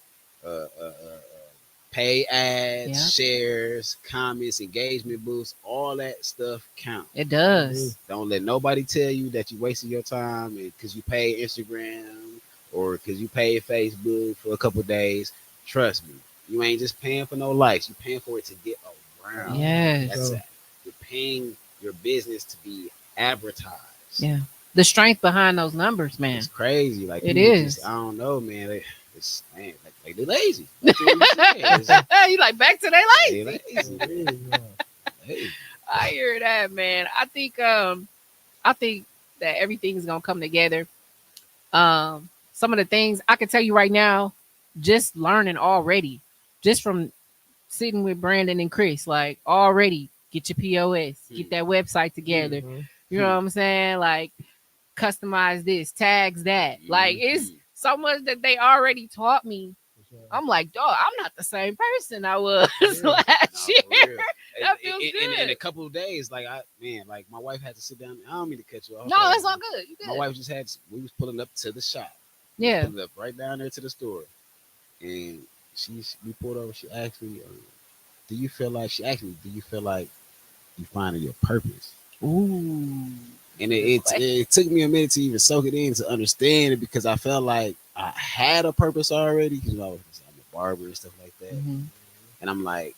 pay ads, shares, comments, engagement boosts, all that stuff count. It does. Don't let nobody tell you that you wasted your time because you paid Instagram or because you paid Facebook for a couple days. Trust me, you ain't just paying for no likes. You're paying for it to get around. Yes. That's it. You're paying your business to be advertised. Yeah. The strength behind those numbers, man. It's crazy. Like it is. Just, I don't know, man. It's man, like they're lazy. You like back to their lazy. Hey. I hear that, man. I think that everything's gonna come together. Some of the things I can tell you right now, just learning already, just from sitting with Brandon and Chris, like already get your POS, get that website together. You know what I'm saying? Like customize this, tags that. Like it's so much that they already taught me. I'm like, dog, I'm not the same person I was last year. That feels good. In a couple of days, like my wife had to sit down. I don't mean to cut you off. No, that's all good. You good. My wife just we was pulling up to the shop. Yeah. Pulling up right down there to the store. And we pulled over, she asked me, do you feel like you finding your purpose? Ooh. And it took me a minute to even soak it in to understand it because I felt like I had a purpose already because I'm a barber and stuff like that. Mm-hmm. And I'm like,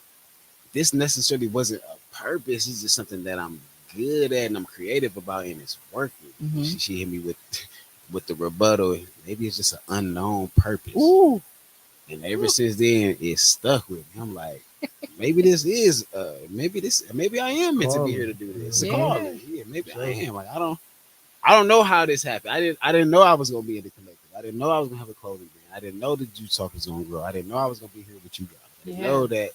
this necessarily wasn't a purpose. It's just something that I'm good at and I'm creative about and it's working. Mm-hmm. She hit me with the rebuttal. Maybe it's just an unknown purpose. Ooh. And ever since then, it stuck with me. I'm like, maybe this is maybe I am meant to be here to do this. Yeah, maybe I am. Like I don't know how this happened. I didn't know I was gonna be in the collective. I didn't know I was gonna have a clothing brand. I didn't know the Juice Talk was gonna grow. I didn't know I was gonna be here with you guys. I didn't know that,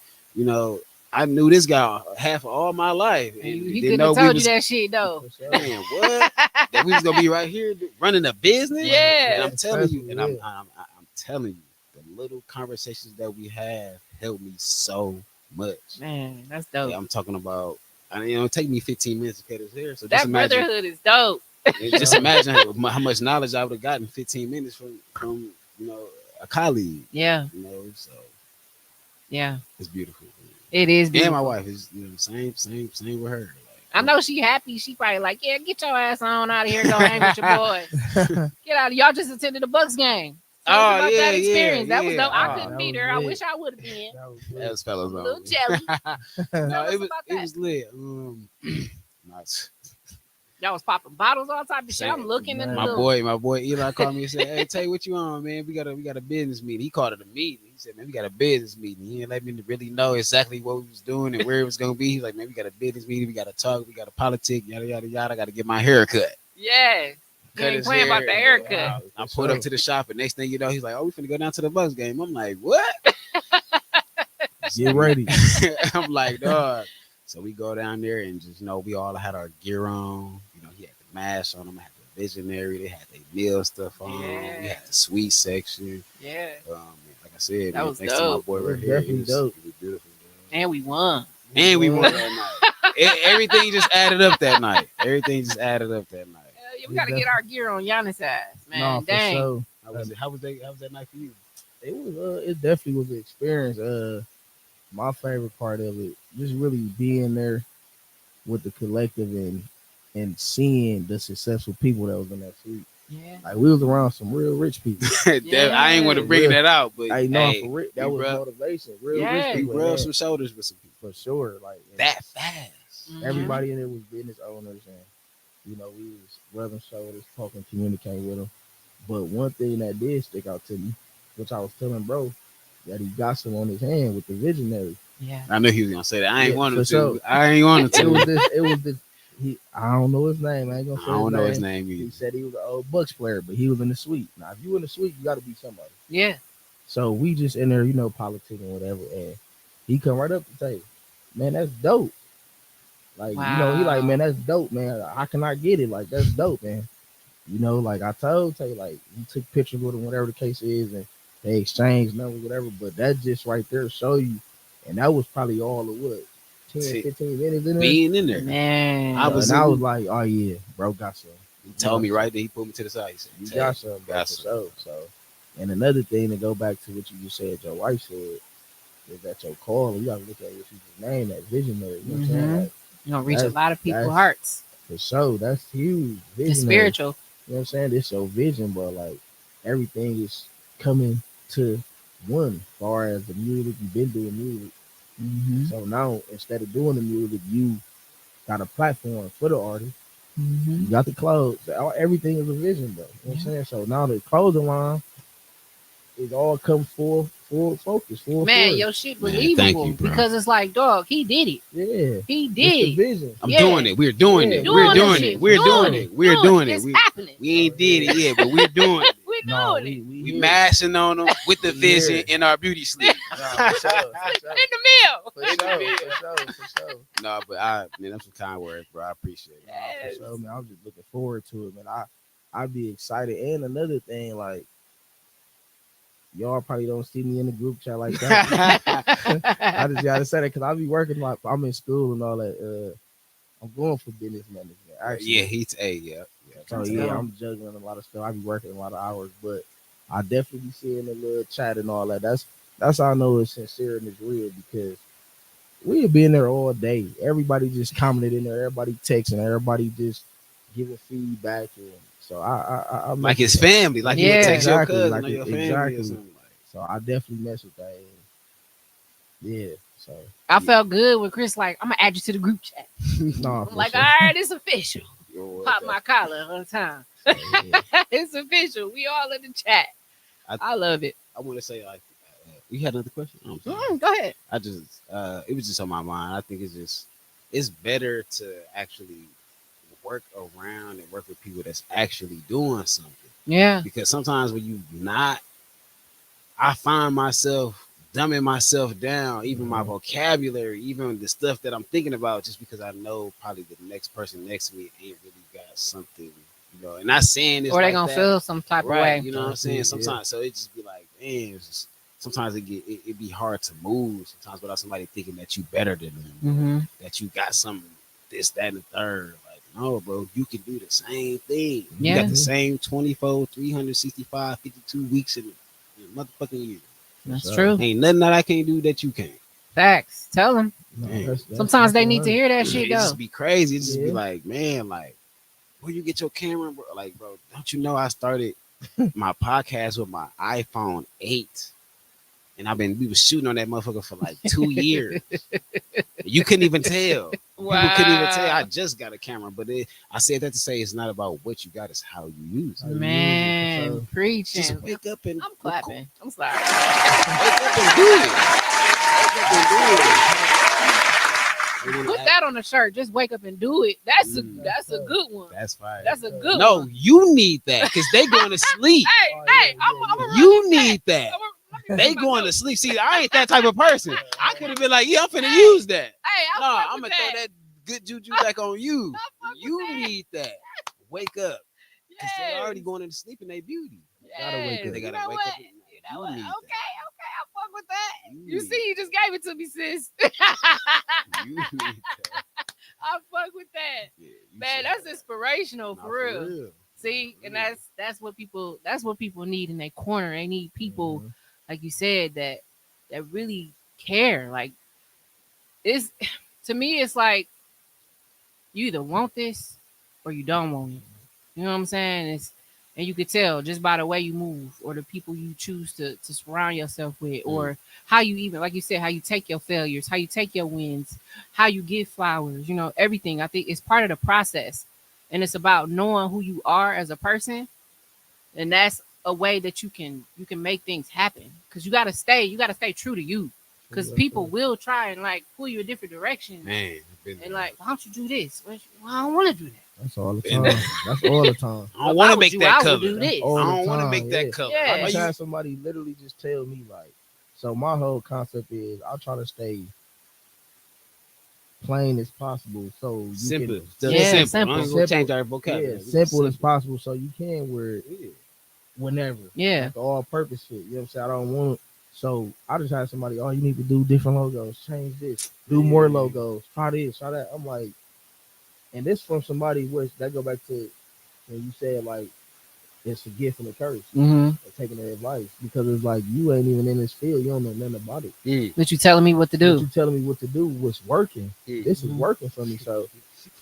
I knew this guy half of all my life. And he couldn't have told you that shit though. Man, what? That we was gonna be right here running a business? Yeah. And I'm telling you, and I'm telling you, the little conversations that we have helped me so much. Man, that's dope. I'm talking about, it take me 15 minutes to cut his hair. So that brotherhood is dope. Just imagine how much knowledge I would have gotten in 15 minutes from a colleague. Yeah. So yeah, it's beautiful. It is beautiful. And my wife is same with her. Like, I know she happy. She probably like, yeah, get your ass on out of here. Go hang with your boys. Get out of y'all just attended the Bucks game. About that experience. That was dope. I couldn't be there. I wish I would have been. That was fellas. A little jelly. No, it was lit. Y'all was popping bottles, all type of shit. I'm Same. looking in the Man. My little. boy Eli called me and said, "Hey, tell you what you on, man. We got a business meeting." He called it a meeting. He said, "Man, we got a business meeting." He didn't let me really know exactly what we was doing and where it was gonna be. He's like, "Man, we got a business meeting. We got to talk. We got to politic. Yada yada yada. I got to get my hair cut." Yeah. You Cut ain't his playing about the hair. haircut. I pulled up to the shop, and next thing you know, he's like, "Oh, we finna go down to the Bucks game." I'm like, "What?" Get ready. I'm like, "Dog." So we go down there and just we all had our gear on. He had the mask on him. I had the visionary. They had their meal stuff on. Yeah. We had the sweet section. Yeah. Like I said, That was thanks to my dope. boy It right was here, definitely dope. It was beautiful. And we won. And we won that night. Everything just added up that night. Everything just added up that night. Yeah, we gotta get our gear on Giannis' ass, man. No, for Dang. sure. How was that night for you? It was it definitely was an experience. My favorite part of it, just really being there with the collective and seeing the successful people that was in that suite. Yeah. Like we was around some real rich people. I ain't want to bring that out, but I know hey, for rich, that was motivation. Real Yeah. rich we people. rubbed man, some shoulders with some people for sure. Like that fast. Mhm. everybody in there was business owners, and we was rubbing shoulders, talking, communicating with them. But one thing that did stick out to me, which I was telling bro, that he got some on his hand with the visionary. Yeah. I knew he was gonna say that. I ain't Yeah, want for to. sure. I ain't want to. It was this. I don't know his name. I ain't gonna say I don't know his name He either. said he was an old Bucks player, but he was in the suite. Now, if you in the suite, you got to be somebody. Yeah. So we just in there, politicking or whatever, and he come right up to say, "Man, that's dope." Like he like, "Man, that's dope, man. How can I get it? Like that's dope, man." Like I told Tay, like he took pictures with him, whatever the case is, and they exchanged numbers, whatever. But that just right there show you, and that was probably all of what 10, 15 minutes in there. Being in there, Man. I was like, oh yeah, bro, got some. He told me right there. He pulled me to the side. He said, "You got some, bro, for sure." So, and another thing to go back to what you just said, your wife said, is that your call. You got to look at what you just named, that visionary. You know what I'm saying? Like, You're gonna reach a lot of people's hearts. for sure, that's huge. Visionary. It's spiritual. You know what I'm saying? It's your vision, but like everything is coming to one. As far as the music, you've been doing music. Mm-hmm. So now instead of doing the music, you got a platform for the artist. Mm-hmm. You got the clothes. Everything is a vision, bro. You know what I'm saying? So now the clothing line is all come full focus. Man, your shit believable because it's like, dog, he did it. Yeah. He did it. Vision. I'm doing it. We're doing it. We're doing it. We're doing it. We're doing it. It's happening. We ain't did it yet, but we're doing it. We're doing it. We mashing on them with the vision in our beauty sleep. In the mill. For sure. No, but that's some kind words, bro. I appreciate it. Yes. For sure, man. I'm just looking forward to it, man. I'd be excited. And another thing, like, y'all probably don't see me in the group chat like that. I just gotta say that because I be working, like, I'm in school and all that. I'm going for business management. Actually. Yeah, he's yeah. So yeah, I'm juggling a lot of stuff. I be working a lot of hours, but I definitely be seeing the little chat and all that. That's how I know it's sincere and it's real because we'll be in there all day. Everybody just commented in there. Everybody texting. Everybody just giving feedback. And so I like his family. Like you would text your cousin like or your family or something. So I definitely mess with that. Yeah. So I felt good with Chris. Like, I'm gonna add you to the group chat. No, I'm like, all right, it's official. Pop my collar on time. So, yeah. It's official. We all in the chat. I love it. I want to say, like, you had another question? Go ahead. I just, it was just on my mind. I think it's better to actually work around and work with people that's actually doing something. Yeah. Because sometimes when you not, I find myself dumbing myself down, even my vocabulary, even the stuff that I'm thinking about, just because I know probably the next person next to me ain't really got something, and not saying this, or they gonna feel some type of way. You know what I'm saying? Sometimes, so it just be like, man, sometimes it be hard to move. Sometimes without somebody thinking that you better than them, that you got some this, that, and the third. Like, no, bro, you can do the same thing. Yeah. You got the same 24, 365, 52 weeks in a motherfucking year. That's true. Ain't nothing that I can't do that you can't. Facts. Tell them. Sometimes they need to hear that shit. It just be crazy. It just be like, man, like, where you get your camera, bro? Like, bro, don't you know I started my podcast with my iPhone 8? and we was shooting on that motherfucker for like 2 years. You couldn't even tell. Wow. People couldn't even tell. I just got a camera, but I said that to say it's not about what you got, it's how you use it. Man, So, preaching. Just wake up and I'm clapping. I'm sorry. wake up and do it. Wake up and do it. Put that on a shirt. Just wake up and do it. That's a good one. That's fine. That's a good No, one. you need that because they going to sleep. Hey, I'm You need that. They going to sleep. See, I ain't that type of person. I could have been like, yeah, I'm finna use that. Hey, I'm gonna throw that good juju back on you. You need that. Wake up. Because they're already going into sleep in their beauty. Gotta wake up. They gotta You know wake what? up. You know what? need Okay, that. I fuck with that. You You need see, you just gave it to me, sis. You need that. I fuck with that. Yeah, you Man, said that's that. inspirational Nah, for real. See, and that's what people need in their corner. They need people, like you said, that really care. Like it's to me, it's like you either want this or you don't want it. You know what I'm saying? And you could tell just by the way you move or the people you choose to surround yourself with, or how you even, like you said, how you take your failures, how you take your wins, how you give flowers, everything. I think it's part of the process. And it's about knowing who you are as a person. And that's a way that you can make things happen. Because you gotta stay true to you. Because people will try and like pull you a different direction. Man, and like, why don't you do this? Well, I don't want to do that. That's all the time. That's all the time. I don't want to make that color. Do this. I don't want to make that color. Yeah. I just had somebody literally just tell me like, so my whole concept is I try to stay plain as possible, so you simple. can, Simple. We'll change our vocabulary. Yeah, simple as possible, so you can wear it whenever. Yeah, like all purpose fit. You know what I'm saying? I don't want. So I just had somebody. Oh, you need to do different logos. Change this. Do more logos. Try this. Try that. I'm like, and this from somebody which that go back to when you said like it's a gift and a curse. Taking their advice, because it's like you ain't even in this field. You don't know nothing about it. But you telling me what to do. But you telling me what to do. What's working. This is working for me. So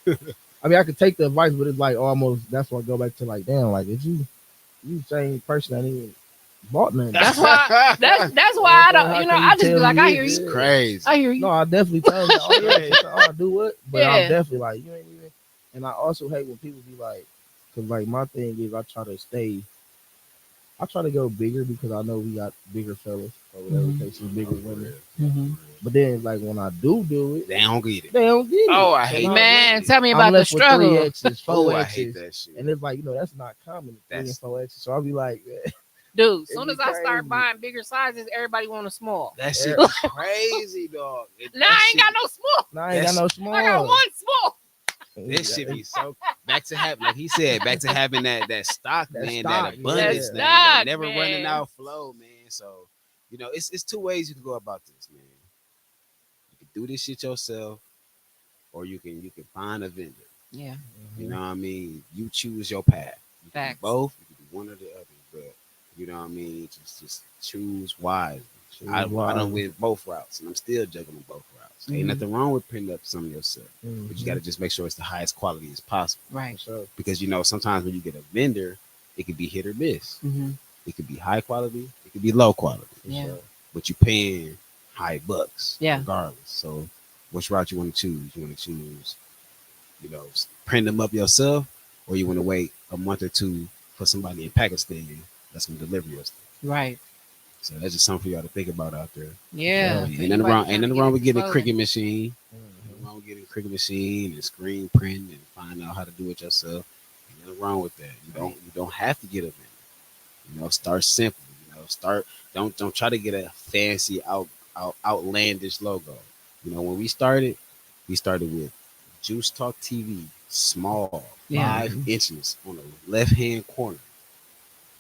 I mean, I could take the advice, but it's like almost. That's why I go back to like, damn, like if you same person that even bought nothing. That's why. That's why I don't. I just be like, I hear you. It's crazy. I hear you. No, I definitely tell them. Oh yeah, I do what? But Yeah. I'm definitely like, you ain't even. And I also hate when people be like, because like my thing is I try to go bigger because I know we got bigger fellas or whatever case is bigger women. But then like when I do it, they don't get it. Oh, I hate man. Tell me I'm about the left with struggle. 3X's, 4X's, I hate that shit. and it's like that's not common. 3 and 4X's. So I'll be like, dude. As It'd soon be as I start crazy. buying bigger sizes, everybody want a small. That shit is crazy, dog. Now I ain't got no small. nah, I ain't got no small. I got one small. This shit be so back to having, like he said, back to having that stock, man, stock, that abundance, that man, that stock, never man. running out flow, man. So, it's two ways you can go about this, man. You can do this shit yourself, or you can find a vendor. Yeah. You know what I mean? You choose your path. You can do Facts. both. You can do one or the other, but you know what I mean? Just choose wisely. I done went both routes, and I'm still juggling both routes. Ain't nothing wrong with printing up some of yourself, but you got to just make sure it's the highest quality as possible. Right. So, Because sometimes when you get a vendor, it could be hit or miss. It could be high quality, it could be low quality. Yeah. But you're paying high bucks, Yeah. regardless. So, which route you want to choose? You want to choose, print them up yourself, or you want to wait a month or two for somebody in Pakistan that's gonna deliver your stuff. Right. So that's just something for y'all to think about out there. Yeah. Ain't nothing wrong with getting a Cricut machine. Ain't nothing wrong with getting a Cricut machine and screen print and find out how to do it yourself. Ain't nothing wrong with that. You don't have to get a vendor. Start simple. Don't try to get a fancy outlandish logo. When we started with Juice Talk TV, small, 5 inches on the left hand corner.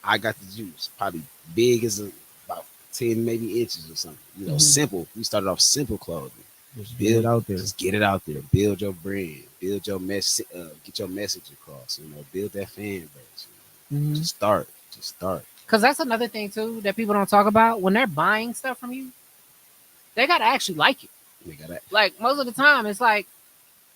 I got the juice, probably big as about 10 maybe inches or something. Simple. We started off simple clothing. just get it out there. Just get it out there. Build your brand. Build your message. Get your message across. Build that fan base. Just start. Because that's another thing too that people don't talk about. When they're buying stuff from you, they gotta actually like it. Like most of the time, it's like,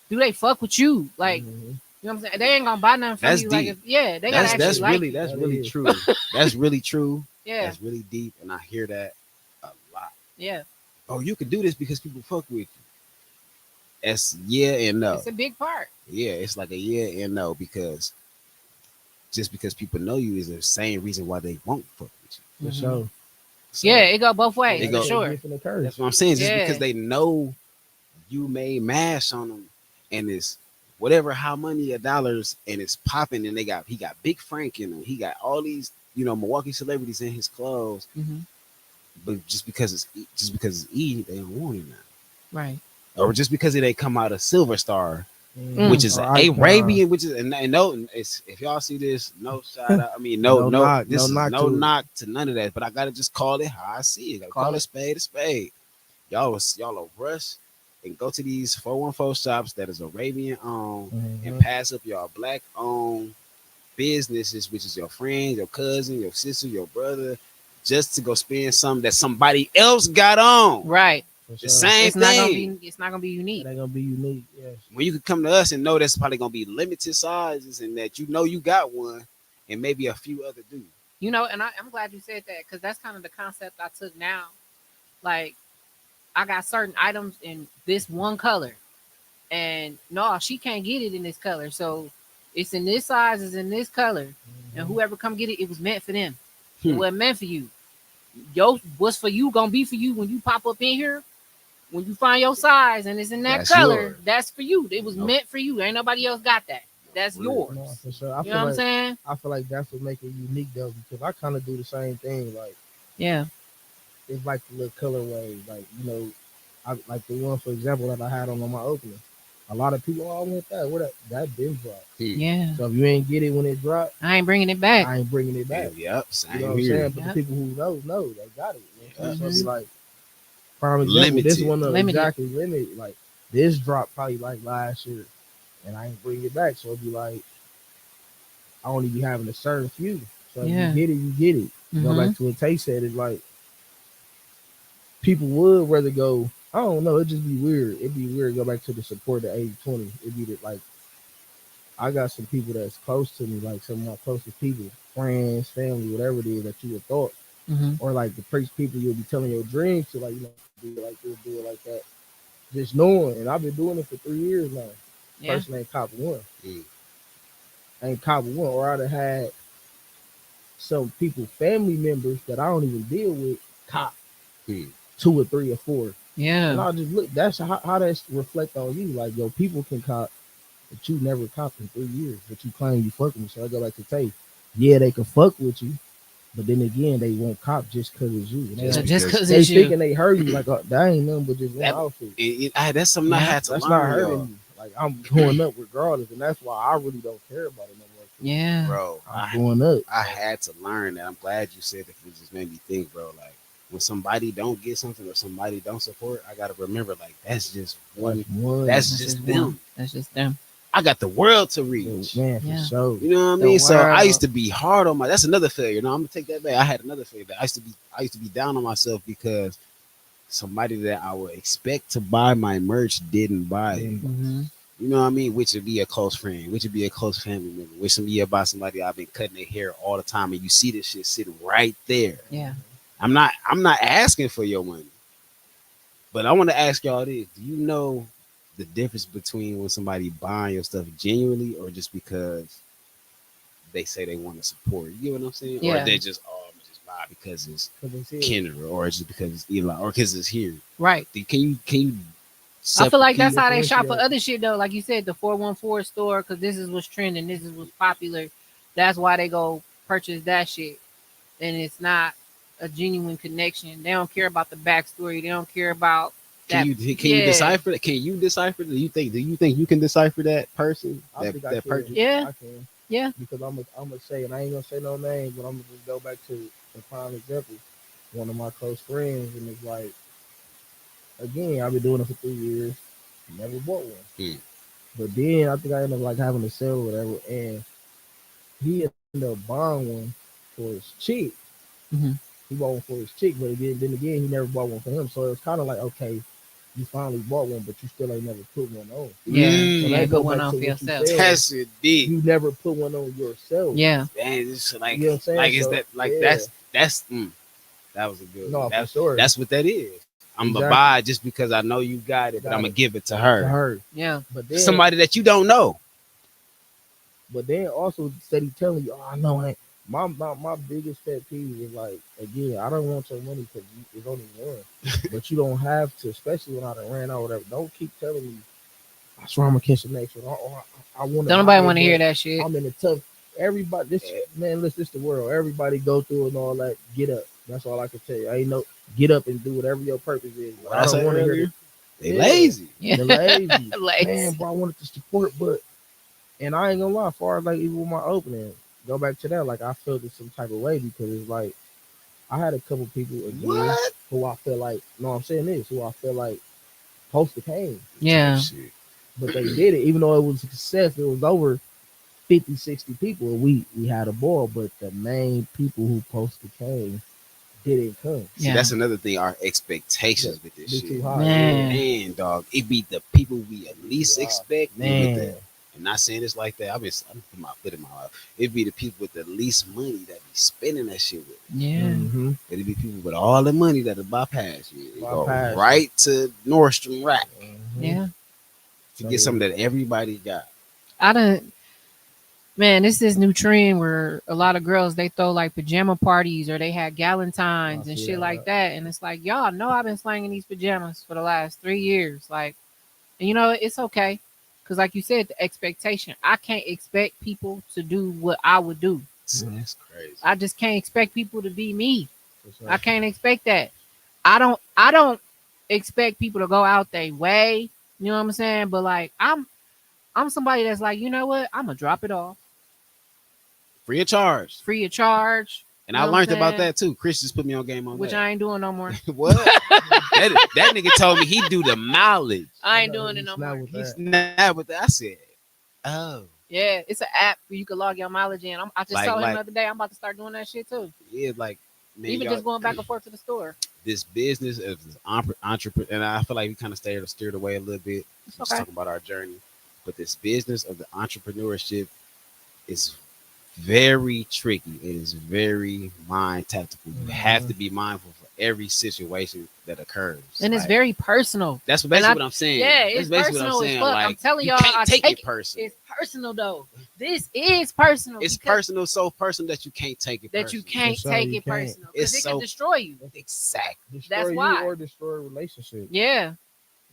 do they fuck with you? Like, you know what I'm saying? They ain't gonna buy nothing from That's you. deep. Like, they gotta actually like it. That's really true. That's really true. Yeah. That's really deep, and I hear that a Yeah, Oh, you could do this because people fuck with you. That's yeah and no. it's a big part. Yeah, it's like a yeah and no because just because people know you is the same reason why they won't fuck with you. For Mhm. sure. So Yeah, it go both Yeah, ways It for go- that's a sure. gift and a curse. that's what I'm saying. Just because Yeah. they know you made mash on them and it's whatever how many of dollars and it's popping and he got Big Frank in him. He got all these, Milwaukee celebrities in his clothes, Mhm. but just because it's E, they don't want it now. Right. Or just because it ain't come out of Silver Star, Mm. which is Or an Icon. Arabian, which is and no, it's if y'all see this, no shout out. I mean, no, No no, knock, this no is knock no to it. knock to none of that. But I gotta just call it how I see it. Gotta call it spade a spade. Y'all rush and go to these 414 shops that is Arabian owned and Mhm. pass up y'all black owned businesses, which is your friend, your cousin, your sister, your brother, just to go spend something that somebody else got on. Right. For The sure. same It's not gonna thing. be. It's not gonna be unique. It ain't gonna be unique. Yes. When you could come to us and know that's probably gonna be limited sizes and that you got one and maybe a few other do. And I'm glad you said that because that's kind of the concept I took now. Like, I got certain items in this one color, and no, she can't get it in this color. So it's in this size, it's in this color, and whoever come get it, it was meant for them. It wasn't meant for you. What's for you gonna be for you when you pop up in here. When you find your size and it's in that That's color, yours. that's for you. It was Nope. meant for you. Ain't nobody else got that. That's Real. yours. No, for sure. You know what I'm saying? I feel like that's what make it unique though, because I kind of do the same thing. Like Yeah. it's like the little colorway, like I like the one for example that I had on my opening. A lot of people, oh, I want that. What that been dropped. Yeah. So if you ain't get it when it dropped, I ain't bringing it back. I ain't bringing it back. Yep, You same know what I'm here. saying? But Yep. the people who know, they got it. You know what I'm saying? So it's Mhm. like, prime example, this Limited. one Limited. exactly limited. Like this dropped probably like last year, and I ain't bring it back. So it'd be like I only be having a certain few. So if Yeah. you get it, you get it. Go Mhm. back to what Tay said. It's like people would rather go. I don't know. It'd just be weird. It'd be weird to go back to the support the 80-20. It'd be like I got some people that's close to me, like some of my closest people, friends, family, whatever it is that you would thought, Mhm. or like the first people you'll be telling your dreams to, like do it like this, do it like that. Just knowing, and I've been doing it for 3 years now. Yeah. Person ain't cop one, Mm. ain't cop one, or I'd have had some people, family members that I don't even deal with, cop Mm. 2 or 3 or 4. And Yeah. I just look. That's how that's reflect on you. Like yo, people can cop, but you never copped in 3 years, but you claim you fuck with me. So I go back to Tay. Yeah, they can fuck with you, but then again, they won't cop just cause it's you. They, Just don't- Just because- because they it's you. thinking they hurt you. Like that ain't nothing but just one That- outfit. That's something I Yeah. had to That's learn. not hurting y'all. me. Like I'm going up regardless, and that's why I really don't care about it no more. Yeah. Bro. I'm going up. I had to learn that. I'm glad you said that 'cause it just made me think, bro. Like when somebody don't get something or somebody don't support, I gotta remember like that's just one. One. That's That's just just them. one. That's just them. I got the world to reach. Man, for Yeah. sure. You know what I The mean? So I world. used to be hard on my. That's another failure. No, I'm gonna take that back. I had another failure. I used to be down on myself because somebody that I would expect to buy my merch didn't buy it. Mm-hmm. You know what I mean? Which would be a close friend, which would be a close family member, which would be about somebody I've been cutting their hair all the time, and you see this shit sitting right there. Yeah. I'm not asking for your money, but I want to ask y'all this: do you know the difference between when somebody buying your stuff genuinely or just because they say they want to support? You get what I'm saying? Yeah. Or they just I'm gonna just buy because it's 'Cause it's here. Kendra, or it's just because it's Eli, or because it's here. Right. Can you I feel like can you that's how they shop for differentiate? other shit though. Like you said, the 414 store, because this is what's trending, this is what's popular. That's why they go purchase that shit. And it's not a genuine connection. They don't care about the backstory. They don't care about that. Can you decipher that? Can you decipher? Do you think you can decipher that person? I think I That can. person? Yeah. I can. Yeah. Because I'm gonna say, and I ain't gonna say no names, but I'm gonna just go back to the prime example. One of my close friends, and it's like, again, I've been doing it for 3 years, never bought one. Hmm. But then I think I ended up like having to sell or whatever, and he ended up buying one for his chick. Mhm. He bought one for his chick, but then again, he never bought one for him. So it was kind of like, okay, you finally bought one, but you still ain't never put one on. Yeah. Mm. So Yeah, that go put one back on to for what you yourself. said. That's it, deep. You never put one on yourself. Yeah. Man, it's like, You know what I'm saying? like is So, that like yeah. that's that was a good No, one. for sure. That's what that is. I'm gonna Exactly. buy it just because I know you got it, but I'm gonna give it to to her. her. Yeah. But To then somebody that you don't know. But then also steady telling you, oh, I know I ain't. My biggest pet peeve is like, again, I don't want your money because it's only one. But you don't have to, especially when I done ran out, whatever. Don't keep telling me, I swear I'm going to catch the next one. I want to. Don't nobody want to hear that shit. I'm in the tough. Everybody, man, listen, this the world. Everybody go through and all that. Get up. That's all I can tell you. I ain't no, get up and do whatever your purpose is. What I don't want to hear earlier? it. They lazy. Yeah. They're lazy. Lazy. Man, bro, I wanted to support, but. And I ain't gonna lie, as far as like even with my opening, go back to that, like I felt it some type of way because it's like I had a couple people again What? who I feel like, no, I'm saying this, who I feel like posted came, Yeah. Shit. but they did it, even though it was a success, it was over 50, 60 people, and we had a ball, but the main people who posted came didn't come. See, Yeah. that's another thing. Our expectations with this Be shit. too high. Man. Man, dog, it be the people we at least Wow. expect. Man. And not saying this like that. I'm put my foot in my mouth. It be the people with the least money that be spending that shit with. Yeah. Mm-hmm. It'd be people with all the money that'll bypass you. They go Bypass you. right to Nordstrom Rack Mm-hmm. Yeah. to get something that everybody got. I don't. Man, it's this new trend where a lot of girls they throw like pajama parties or they had galentines I and see shit that, like right. that, and it's like y'all know I've been slanging these pajamas for the last 3 years, like, and you know it's okay, cause like you said, the expectation. I can't expect people to do what I would do. That's crazy. I just can't expect people to be me. For sure. I can't expect that. I don't expect people to go out their way. You know what I'm saying? But like I'm somebody that's like, you know what? I'm gonna drop it off Free of charge. free of charge. And You I know what I'm learned about saying? that too. Chris just put me on game on Which that. I ain't doing no more. What? that nigga told me he do the mileage. I ain't know, doing he it no snapped more. with He's that. not with that. I said, oh, Yeah, it's an app where you can log your mileage in. I just told him like- the other day I'm about to start doing that shit too. yeah, like man, Even y'all- just going back and forth to the store. this business of this entrepreneur, and I feel like we kind of steered away a little bit. It's Just okay. talking about our journey, but this business of the entrepreneurship is very tricky. It is very mind tactical. You have to be mindful for every situation that occurs, And it's Like, very personal. that's basically I- what I'm saying. Yeah, That's it's basically personal what I'm as saying. fuck. Like, I'm telling you y'all, can't I take take it personal. It's personal though. This is personal. It's because personal, so personal that you can't take it. that you personal. can't For sure, take you it can't. personal because It's it can so- destroy you. Exactly. Destroy That's you why. or destroy a relationship. Yeah,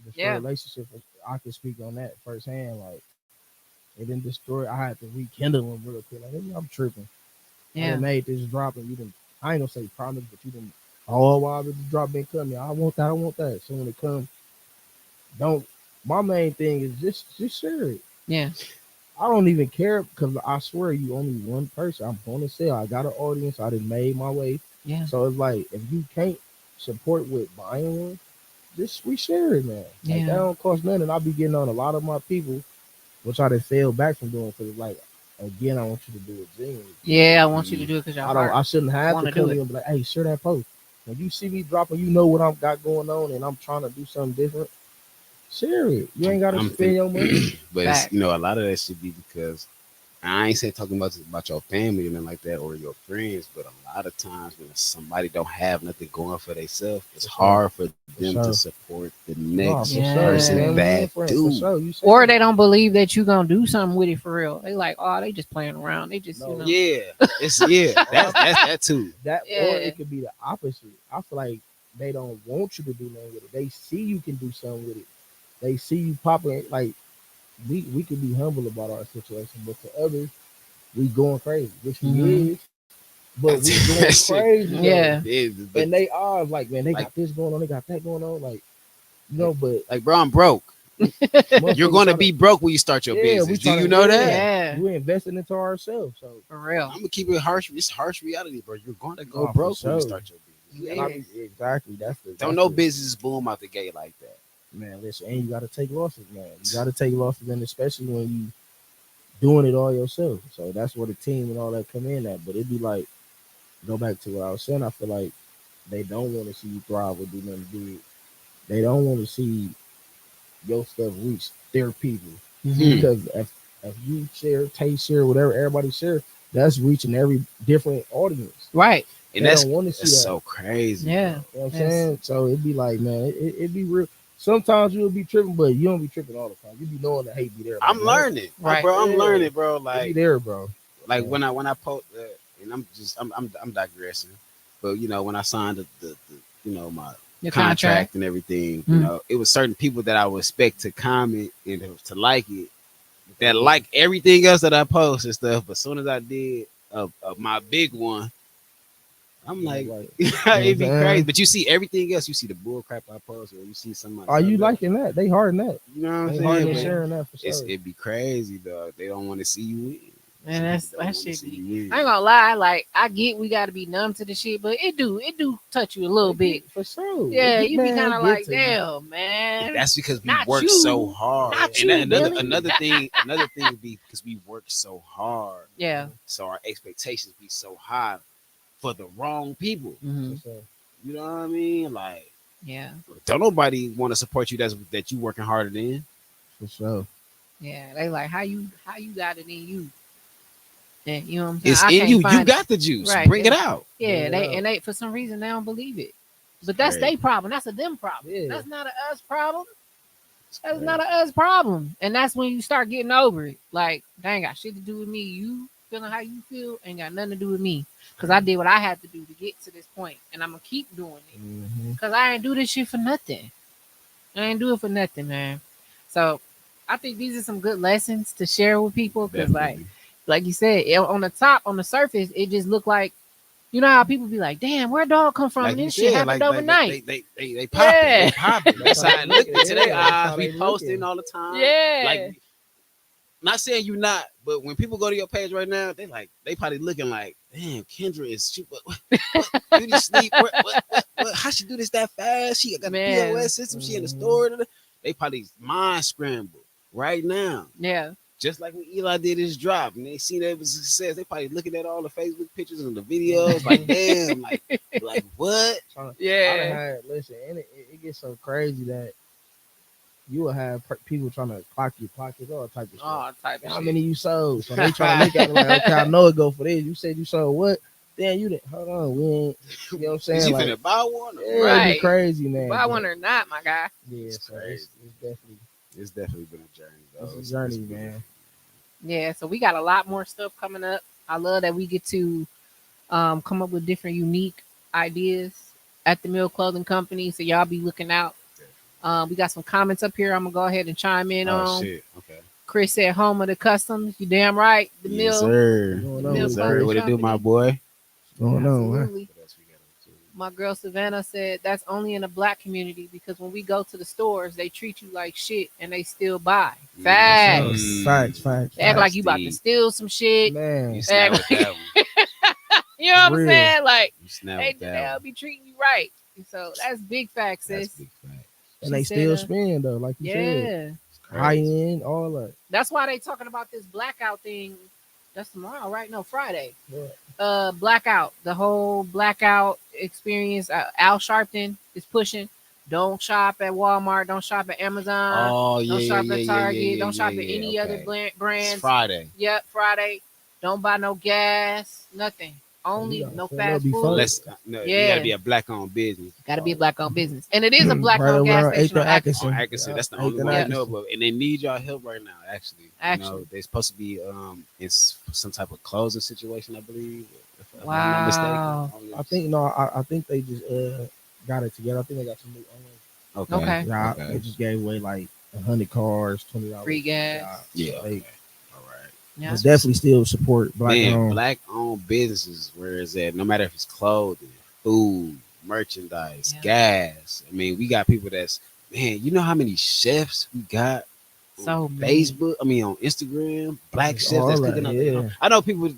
Destroy Yeah. a relationship. I can speak on that firsthand. Like it didn't destroy. I had to rekindle them real quick. Like maybe I'm tripping. I yeah, done made this drop and you didn't. I ain't gonna say promise, but you didn't. Oh, while this drop been coming, I want that. I want that. So when it comes, don't. My main thing is just share it. yeah, I don't even care because I swear you only one person. I'm gonna sell. I got an audience. I done made my way. yeah, So it's like if you can't support with buying one, just reshare it, man. Like Yeah. that don't cost nothing. And I be getting on a lot of my people, which I done failed back from doing because it's like again, I want you to do it genuinely. yeah. I want you to do it because your I don't. heart. I shouldn't have wanna to come do to you and be like, "Hey, share that post." When you see me dropping, you know what I've got going on, and I'm trying to do something different. Share it. You ain't got to I'm spend your money. But it's, Fact. you know, a lot of that should be because I ain't saying talking about your family or nothing like that or your friends, but a lot of times when somebody don't have nothing going for themselves, it's For sure. hard for them sure. to support the No, next for Yeah. sure. person Family that and friends, do. for sure. You said Or it. they don't believe that you gonna do something with it for real. They like, oh, they just playing around. They just, No. you know. Yeah, it's that's that too. that, Yeah. or it could be the opposite. I feel like they don't want you to do nothing with it. They see you can do something with it. They see you popping. Like we can be humble about our situation, but to others, we going crazy, which we Mhm. is. But we going That shit. crazy. though. Yeah. Yeah, but And they are like, man, they Like- got this going on, they got that going on, like, you know. But like, bro, I'm broke. You're motherfuckers going to tryna- be broke when you start your business. Do tryna- you know that? Yeah. we're investing into ourselves. So For real. I'm gonna keep it harsh. It's harsh reality, bro. You're going to go Oh, for broke when you sure. start your business. and I mean, exactly, that's the Don't that's know the- business boom out the gate like that. man. Listen, and you got to take losses, man. You got to take losses, and especially when you doing it all yourself. So that's where the team and all that come in at. But it'd be like, go back to what I was saying. I feel like they don't want to see you thrive or do nothing big. They don't want to see your stuff reach their people. Mhm. Because if you share, taste share, whatever everybody share, that's reaching every different audience. Right. And They that's don't want to see that's that. so crazy. Yeah. You know what I'm Yes. saying? So it'd be like, man, it be real. Sometimes you'll be tripping, but you don't be tripping all the time. You be knowing the hate be there. Like, I'm learning, Right. bro. I'm Yeah. learning, bro. It be Like there, bro. when I post, and I'm digressing, but when I signed the my Your contract and everything, Mm. it was certain people that I would expect to comment and to like it, that like everything else that I post and stuff. But as soon as I did my big one, I'm like, it'd be crazy. But you see everything else. You see the bull crap I post, or you see somebody. Are you liking that? They hard in that. You know what I'm They hard saying? in But sharing that for sure. it'd be crazy though. They don't want to see you win. And that's They don't that wanna shit. see Be, you win. I ain't gonna lie, like I get we gotta be numb to the shit, but it do touch you a little bit. For sure. Yeah, It you be man, kind it of get like, to you. damn, man. That's because we Not work you. so hard. Not And you, that- Billy. another thing would be because we work so hard. Yeah. So our expectations be so high for the wrong people. Mm-hmm. For sure. You know what I mean? Like, Yeah. don't nobody want to support you that you working harder than. For sure. Yeah. They like how you got it in you. And you know what I'm saying? It's I in can't you. You find it. got the juice. Right. Bring it out. Yeah, Bring it out. they for some reason they don't believe it. But that's crazy. their problem. That's a them problem. Yeah. That's not a us problem. It's That's crazy. not a us problem. And that's when you start getting over it. Like, that ain't got shit to do with me. You feeling how you feel ain't got nothing to do with me. Because I did what I had to do to get to this point. And I'm going to keep doing it. Mm-hmm. Because I ain't do this shit for nothing. I ain't do it for nothing, man. So I think these are some good lessons to share with people. Because, like you said, on the surface, it just looked like, you know how people be like, damn, where dog come from? Like And you this shit said, happened like, overnight. They popping. Yeah. They popping. That's how it look into their Yeah, that's eyes. how We they posting looking. all the time. Yeah. Like, not saying you not, but when people go to your page right now, they probably looking like, damn, Kendra is she what beauty sleep? What how she do this that fast? She got a Man. POS system, she in the Mhm. store. They probably mind scramble right now. Yeah. Just like when Eli did his drop and they seen that it was a success, they probably looking at all the Facebook pictures and the videos, like, damn, like what? Listen, and it gets so crazy that you will have people trying to clock your pockets, all type of stuff. Oh, type of How shit. many you sold? So they trying to look at it like, okay, I know it go for this. You said you sold what? Then you didn't. Hold on, we ain't. You know what I'm saying? Is you Like, finna buy one? yeah, Right. it be crazy, man. Buy one or not, my guy. Yeah, It's so crazy. it's definitely Been a journey, though. it's a journey, been- man. Yeah, so we got a lot more stuff coming up. I love that we get to come up with different unique ideas at the Mill Clothing Company. So y'all be looking out. We got some comments up here. I'm gonna go ahead and chime in Oh on. shit. Okay. Chris said, "Home of the customs." You damn right. The Yes, Mill. sir. Going on Yes, with sir. it, What it do, my company? boy? Going on, man. Absolutely. My girl Savannah said that's only in the black community because when we go to the stores, they treat you like shit and they still buy. Facts. Facts. They act like you about to steal some shit. Man, You snap with that one. You know what I'm Real. saying? Like You snap they, with that they'll one. be treating you right. And so that's big facts, That's sis. big fact. and She they said, still spend though, like you said, Yeah. It's high crazy. end, all that. That's why they talking about this blackout thing. That's tomorrow, right? No, Friday. Yeah. Blackout. The whole blackout experience. Al Sharpton is pushing. Don't shop at Walmart. Don't shop at Amazon. Oh Don't yeah, shop yeah, at yeah, Target. yeah, Don't shop yeah, at yeah, any other okay. brands. It's Friday. Yep, Friday. Don't buy no gas. Nothing. Only Yeah, no so fast that'll be food. fun. No, Yeah. you gotta be a black-owned business. Got to be a black-owned business, and it is a black-owned over gas there on station 8th on and Atkinson. On Atkinson. Atkinson, that's the Yeah, only 8th one and I know Atkinson. about, and they need y'all help right now. Actually, Actually. they're supposed to be in some type of closing situation, I believe. If I'm not Wow. mistaken. I think no, I think they just got it together. I think they got some new owners. Okay. Okay. Yeah, Okay. they just gave away like 100 cars, $20 Free gas. Yeah. So Okay. they All right. Yeah. definitely still support black Man, owned. black-owned businesses, where is that? No matter if it's clothing, food, merchandise, Yeah. gas. I mean, we got people that's, man, you know how many chefs we got So on many. Facebook? I mean, on Instagram, black It's chefs that's all cooking that, out yeah. there. I know people,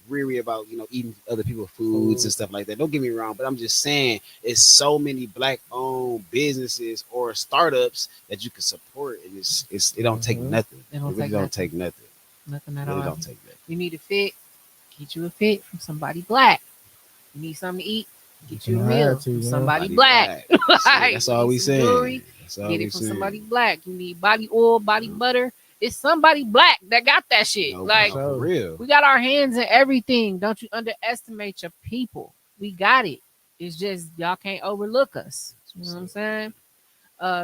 weary about, eating other people's foods and stuff like that. Don't get me wrong, but I'm just saying, it's so many black-owned businesses or startups that you can support, and it don't take Mhm. nothing. It don't really take don't nothing. take nothing. Nothing at Really all. don't take nothing. You need a fit. Get you a fit from somebody black. You need something to eat. Get you a Gonna meal have to, from man. somebody black. Like, That's you all need we some saying. jewelry, That's all Get we it from saying. somebody black. You need body oil, body butter. It's somebody black that got that shit. No, Like for real. we got our hands in everything. Don't you underestimate your people. We got it. It's just y'all can't overlook us. You know what I'm saying?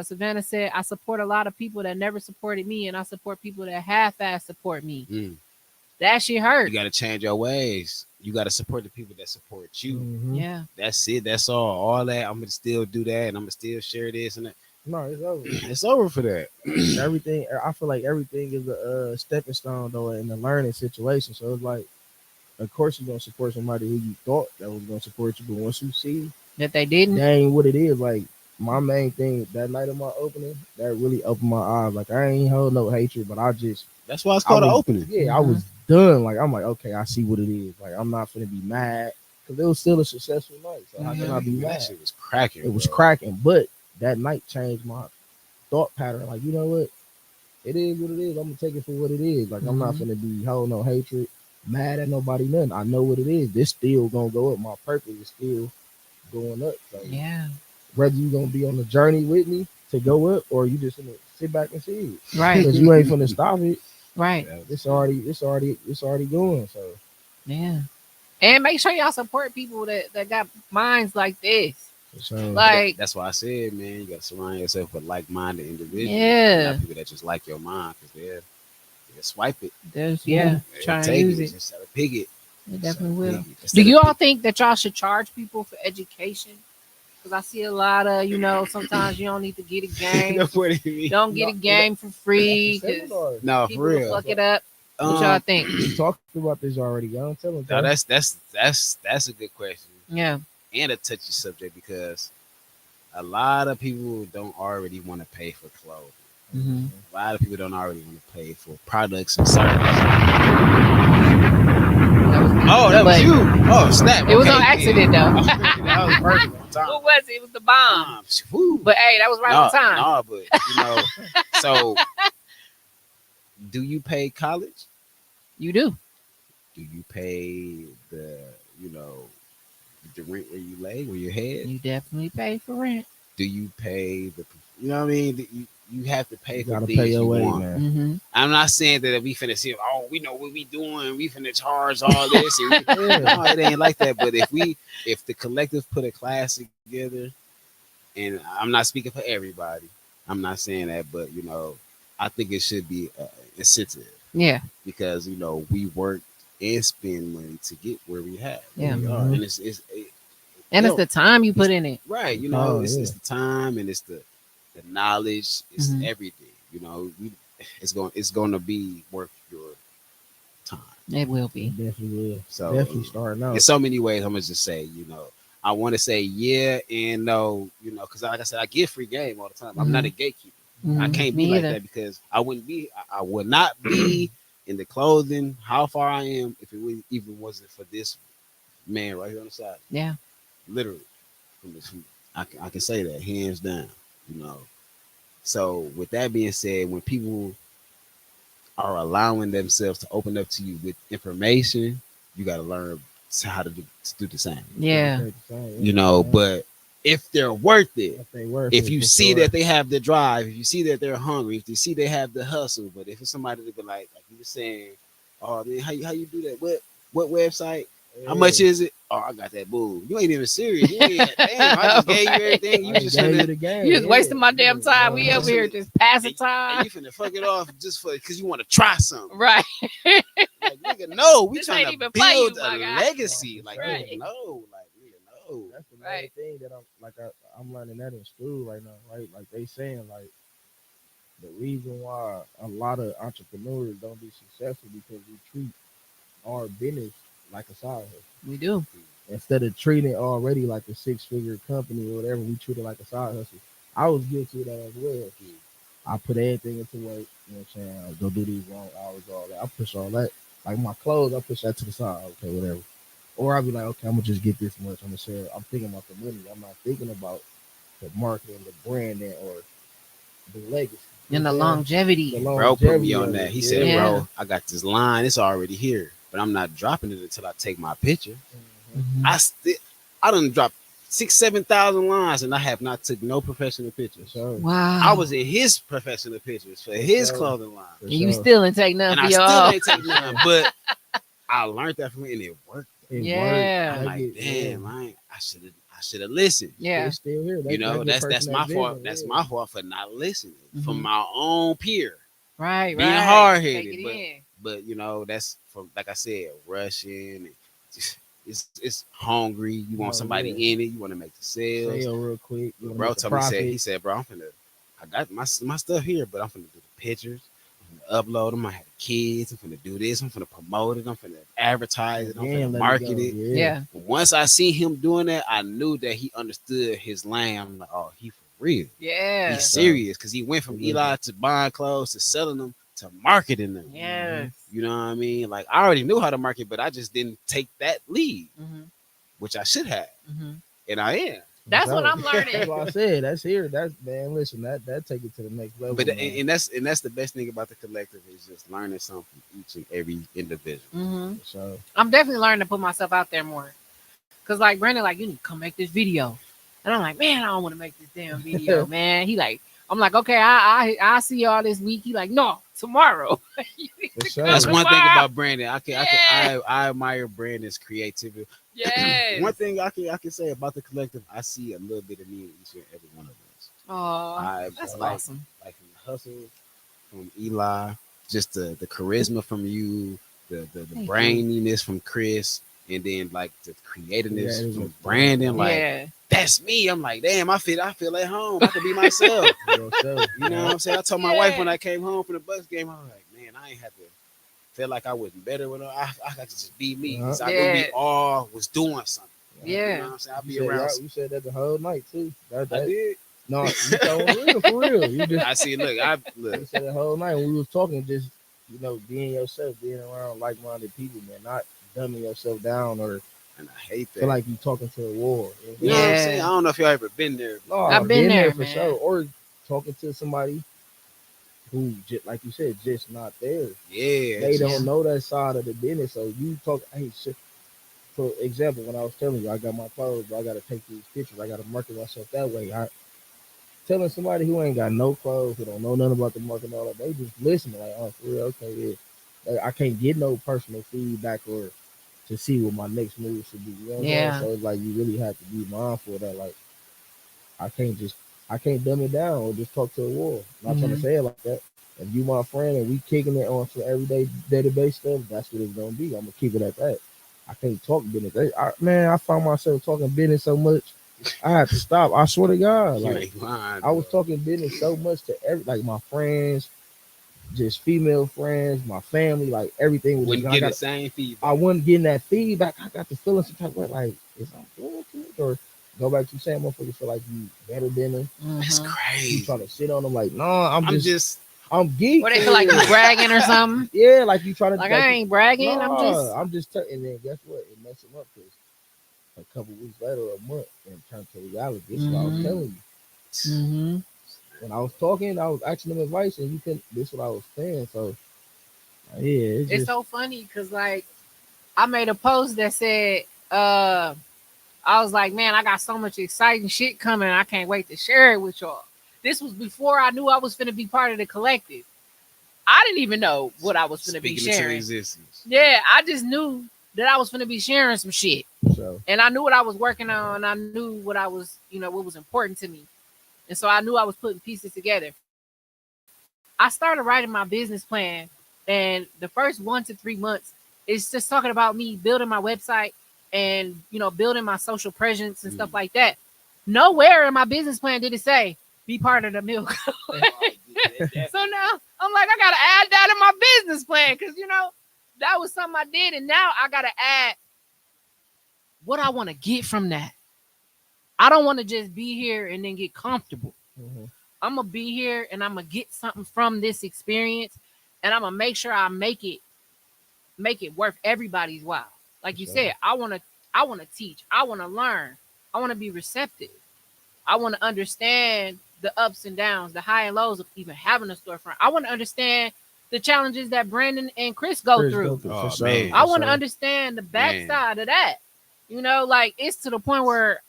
Savannah said, I support a lot of people that never supported me, and I support people that half-ass support me. That shit hurt. You got to change your ways. You got to support the people that support you. Mhm. Yeah. That's it. That's all that. I'm gonna still do that, and I'm gonna still share this and that. No, it's over. It's over for that. Everything. I feel like everything is a stepping stone though in the learning situation. So it's like, of course, you're gonna support somebody who you thought that was gonna support you, but once you see That they didn't. that ain't what it is, like my main thing that night of my opening, that really opened my eyes. Like I ain't hold no hatred, but I just That's why it's called I an was- opening. Yeah, I was done. Like I'm like, okay, I see what it is. Like I'm not gonna be mad because it was still a successful night. So how can I be Man, mad? that shit was cracking. It was bro. cracking, but that night changed my thought pattern. Like you know what? It is what it is. I'm gonna take it for what it is. Like I'm not gonna be holding no hatred, mad at nobody, nothing. I know what it is. This still gonna go up. My purpose is still going up. So Yeah. whether you gonna be on the journey with me to go up or you just gonna sit back and see it. Right. Because you ain't gonna stop it. Right. Yeah. It's already going. So Yeah. And make sure y'all support people that got minds like this. so Like, That's why I said, man, you gotta surround yourself with like-minded individuals. Yeah. Not people that just like your mind, because they'll swipe it. there's Yeah. They'll trying to take use it. it. Just try to pig it. They definitely will. Do Instead you of all think that y'all should charge people for education? Because I see a lot of, sometimes you don't need to get a game. No, what do you mean? Don't get a game for free. 'Cause seminars. No, people for will real. fuck it up. What y'all think? We talked about this already. Y'all don't tell them. No, that's a good question Yeah. and a touchy subject, because a lot of people don't already want to pay for clothes. Mm-hmm. A lot of people don't already want to pay for products and services. Oh, that was But you. Oh, snap. it was Okay, on yeah. accident, though. That was perfect on time. What was it? It was the bomb. Whew. But hey, that was right on time. No, but so do you pay college? You do. Do you pay the rent where you lay, where your head? You definitely pay for rent. Do you pay the, what I mean? You have to pay You for gotta things pay your you way, want. man. Mm-hmm. I'm not saying that we finna see, oh, we know what we doing, we finna charge all this. And no, it ain't like that. But if the collective put a class together, and I'm not speaking for everybody, I'm not saying that, but I think it should be incentive, Yeah. because we work and spend money to get where we have. Yeah. Where we are. Mhm. And it's And it's the time you put in it. right. Oh, It's yeah. the time, and it's the knowledge, it's Mhm. everything. It's going to be worth your time. It will It be. definitely will. So Definitely starting out. in so many ways, I'm gonna just say, I want to say yeah and no, because like I said, I give free game all the time. I'm not a gatekeeper. I Mhm. can't Me be like either. that, because I would not be in the clothing how far I am if it even wasn't for this man right here on the side. Yeah. Literally, I can say that hands down. So with that being said, when people are allowing themselves to open up to you with information, you got to learn how to do the same. Yeah. But if they're worth it, If they worth if it, you for see sure. that they have the drive, if you see that they're hungry, if you see they have the hustle, but if it's somebody that be like you were saying, oh man, how you do that? What website? How much is it? Oh, I got that bull. You ain't even serious. You ain't, damn, I just gave you everything. You I just gave you finna, the game. You just wasting my damn Yeah. time. We over here just passing and time. you finna fuck it off just because you want to try something. Right. Like, nigga, no, we This trying ain't to even play you, build my a guy. legacy. Like, Right. nigga, no, like, nigga, no. That's the main Right. thing that I'm learning that in school right now, right? Like they saying, like the reason why a lot of entrepreneurs don't be successful because we treat our business like a side hustle. We do. Instead of treating it already like a 6-figure company or whatever, we treat it like a side hustle. I was guilty of that as well. I put everything into work, you know what I'm saying? I go do these long hours, all that. I push all that. Like my clothes, I push that to the side. Okay, whatever. Or I'll be like, okay, I'm gonna just get this much. I'm gonna sell. I'm thinking about the money. I'm not thinking about the marketing, the branding, or the legacy. You And the know what I'm longevity. saying? Bro put me on of that. it. He said, Yeah. bro, I got this line. It's already here, but I'm not dropping it until I take my picture. Mhm. Mhm. I done dropped 6,000-7,000 lines, and I have not took no professional pictures. So, Wow. I was in his professional pictures for his sure. clothing line, And you still ain't take and none for I your still own. ain't taking none. But I learned that from him, and it worked. It Yeah. I'm worked. like, damn, I should have listened. Yeah. It's still here. You know, that that's person, my that fault. vision, That's yeah. my fault for not listening from Mhm. my own peer. Right. Being right. hard-headed, Take it in. but you know, that's from, like I said, rushing. It's hungry. You want Oh, somebody yeah. in it. You want to make the sales. Sale real quick. You want to Bro make a told me, he profit. said, bro, I got my stuff here, but I'm finna do the pictures. I'm finna upload them. I have kids. I'm finna do this. I'm finna promote it. I'm finna advertise it. I'm Again, finna let market go. it. Yeah. Yeah. Once I see him doing that, I knew that he understood his lane. I'm like, oh, he for real. Yeah. He's serious because he went from Yeah. Eli to buying clothes to selling them to marketing them. Yes. You know what I mean? Like I already knew how to market, but I just didn't take that lead, Mm-hmm. which I should have, Mm-hmm. and I am. That's what I'm That's learning. what I said. That's here. That's man. Listen, that take it to the next level. But man. and that's the best thing about the collective is just learning something from each and every individual. Mm-hmm. So I'm definitely learning to put myself out there more. Cause like Brandon, like you need to come make this video, and I'm like, man, I don't want to make this damn video, man. He like, I'm like, okay, I see y'all this week. He like, no, tomorrow. You need for to sure. come That's one thing tomorrow. about Brandon. I admire Brandon's creativity. Yes. One thing I can say about the collective, I see a little bit of me in each and every one of us. Oh, that's like, awesome. Like from the hustle, from Eli, just the charisma from you, the Thank you. braininess from Chris, and then like the creativeness Yeah, from Brandon. Like Yeah. that's me. I'm like, damn, I feel at home. I can be myself. For sure. You know what I'm saying? I told my wife when I came home from the Bucks game, I was like, man, I ain't had to feel like I wasn't better with her. I could just be me. 'Cause I knew Yeah. we all was doing something. You know Yeah. what I'm saying? I'll be You around. said, you said that the whole night too. I did. No, you told real for real. You just I see. Look, you said the whole night when we was talking, just being yourself, being around like-minded people, man, not dumbing yourself down or and I hate that. feel like you talking to a wall. You know what I'm Yeah. saying? I don't know if y'all ever been there. No, I've been there, for man. sure. Or talking to somebody who, just like you said, just not there. Yeah. They it's just- don't know that side of the business. So you talk, hey, shit. For example, when I was telling you, I got my clothes, but I got to take these pictures. I got to market myself that way. Telling somebody who ain't got no clothes, who don't know nothing about the market and all that, they just listen like, oh, for real, okay, yeah. Like, I can't get no personal feedback or to see what my next move should be. You know what I'm Yeah. saying? So it's like you really have to be mindful of that. Like, I can't dumb it down or just talk to a wall. I'm not trying to say it like that. If you my friend and we kicking it on some everyday day-to-day stuff, that's what it's gonna be. I'm gonna keep it at that. I can't talk business. I found myself talking business so much, I had to stop. I swear to God, You like ain't lying, I was bro. talking business so much to like my friends, just female friends, my family, like everything was Wouldn't just, get the same feedback. I wasn't getting that feedback. I got the feeling some type of way, like, is I doing too much? Or go back to saying motherfuckers feel like you better than them. That's Mhm. You crazy. trying to sit on them like, no, I'm just geeking. Or they feel like you bragging or something. Yeah, like you trying to Like I ain't bragging. nah, I'm just. and then guess what? It messed him up because a couple weeks later, a month, and it turned to reality. This is what I was Mhm. telling you. Mm-hmm. When I was talking, I was asking them advice, and you couldn't. This is what I was saying. So yeah, it's It's just so funny because like I made a post that said, I was like, man, I got so much exciting shit coming. I can't wait to share it with y'all. This was before I knew I was going to be part of the collective. I didn't even know what I was going to be speaking into sharing. existence. Yeah, I just knew that I was going to be sharing some shit. so. And I knew what I was working on. I knew what I was, what was important to me. And so I knew I was putting pieces together. I started writing my business plan. And the first 1 to 3 months is just talking about me building my website and, building my social presence and stuff like that. Nowhere in my business plan did it say, be part of the milk. So now I'm like, I got to add that in my business plan because, that was something I did. And now I got to add what I want to get from that. I don't want to just be here and then get comfortable. Mm-hmm. I'm going to be here and I'm going to get something from this experience. And I'm going to make sure I make it worth everybody's while. Like you said, I want to teach. I want to learn. I want to be receptive. I want to understand the ups and downs, the high and lows of even having a storefront. I want to understand the challenges that Brandon and Chris go through. Oh, for man. sure. I want to understand the backside of that. Like it's to the point where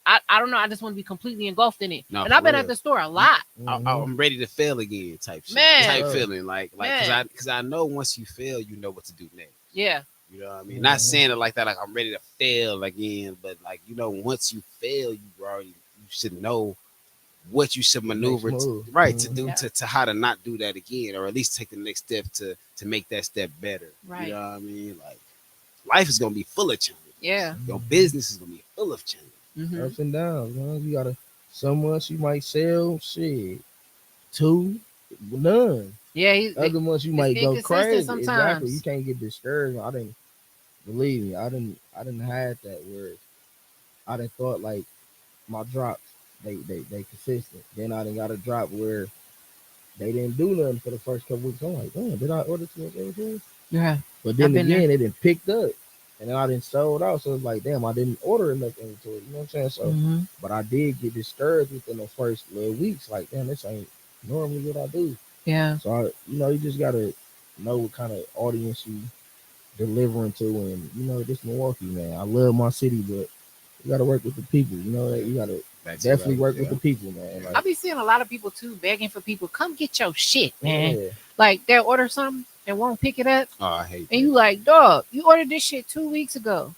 I don't know. I just want to be completely engulfed in it. No, and I've for been real. at the store a lot. I'm ready to fail again, type shit, Man. type feeling, like Man. because I know once you fail, you know what to do next. Yeah. You know what I mean? Mhm. Not saying it like that, like I'm ready to fail again, but like once you fail, you should know what you should Next maneuver move. right to Mhm. do Yeah. to how to not do that again, or at least take the next step to make that step better. Right. You know what I mean? Like life is gonna be full of challenges. Yeah. Your business is gonna be full of challenges. Mm-hmm. Ups and downs, man. You gotta some months you might sell shit. Two, none. Yeah. Other months you It's might go inconsistent crazy. Exactly. You sometimes. can't get discouraged. I didn't believe me. I didn't had that where I didn't thought like my drops they consistent. Then I didn't got a drop where they didn't do nothing for the first couple weeks. I'm like, damn, did I order too much everything? Yeah. But I've then been there. again, it didn't picked up. And then I didn't sold out. So it's like, damn, I didn't order enough inventory. You know what I'm saying? So Mm-hmm. but I did get discouraged within the first little weeks. Like, damn, this ain't normally what I do. Yeah. So you just gotta know what kind of audience you delivering to, and this Milwaukee, man. I love my city, but you gotta work with the people. You gotta That's it, definitely right? work Yeah. with the people, man. I Like, be seeing a lot of people too begging for people, come get your shit, man. yeah, Like they'll order something and won't pick it up. Oh, I hate And you that. like, dog, you ordered this shit 2 weeks ago.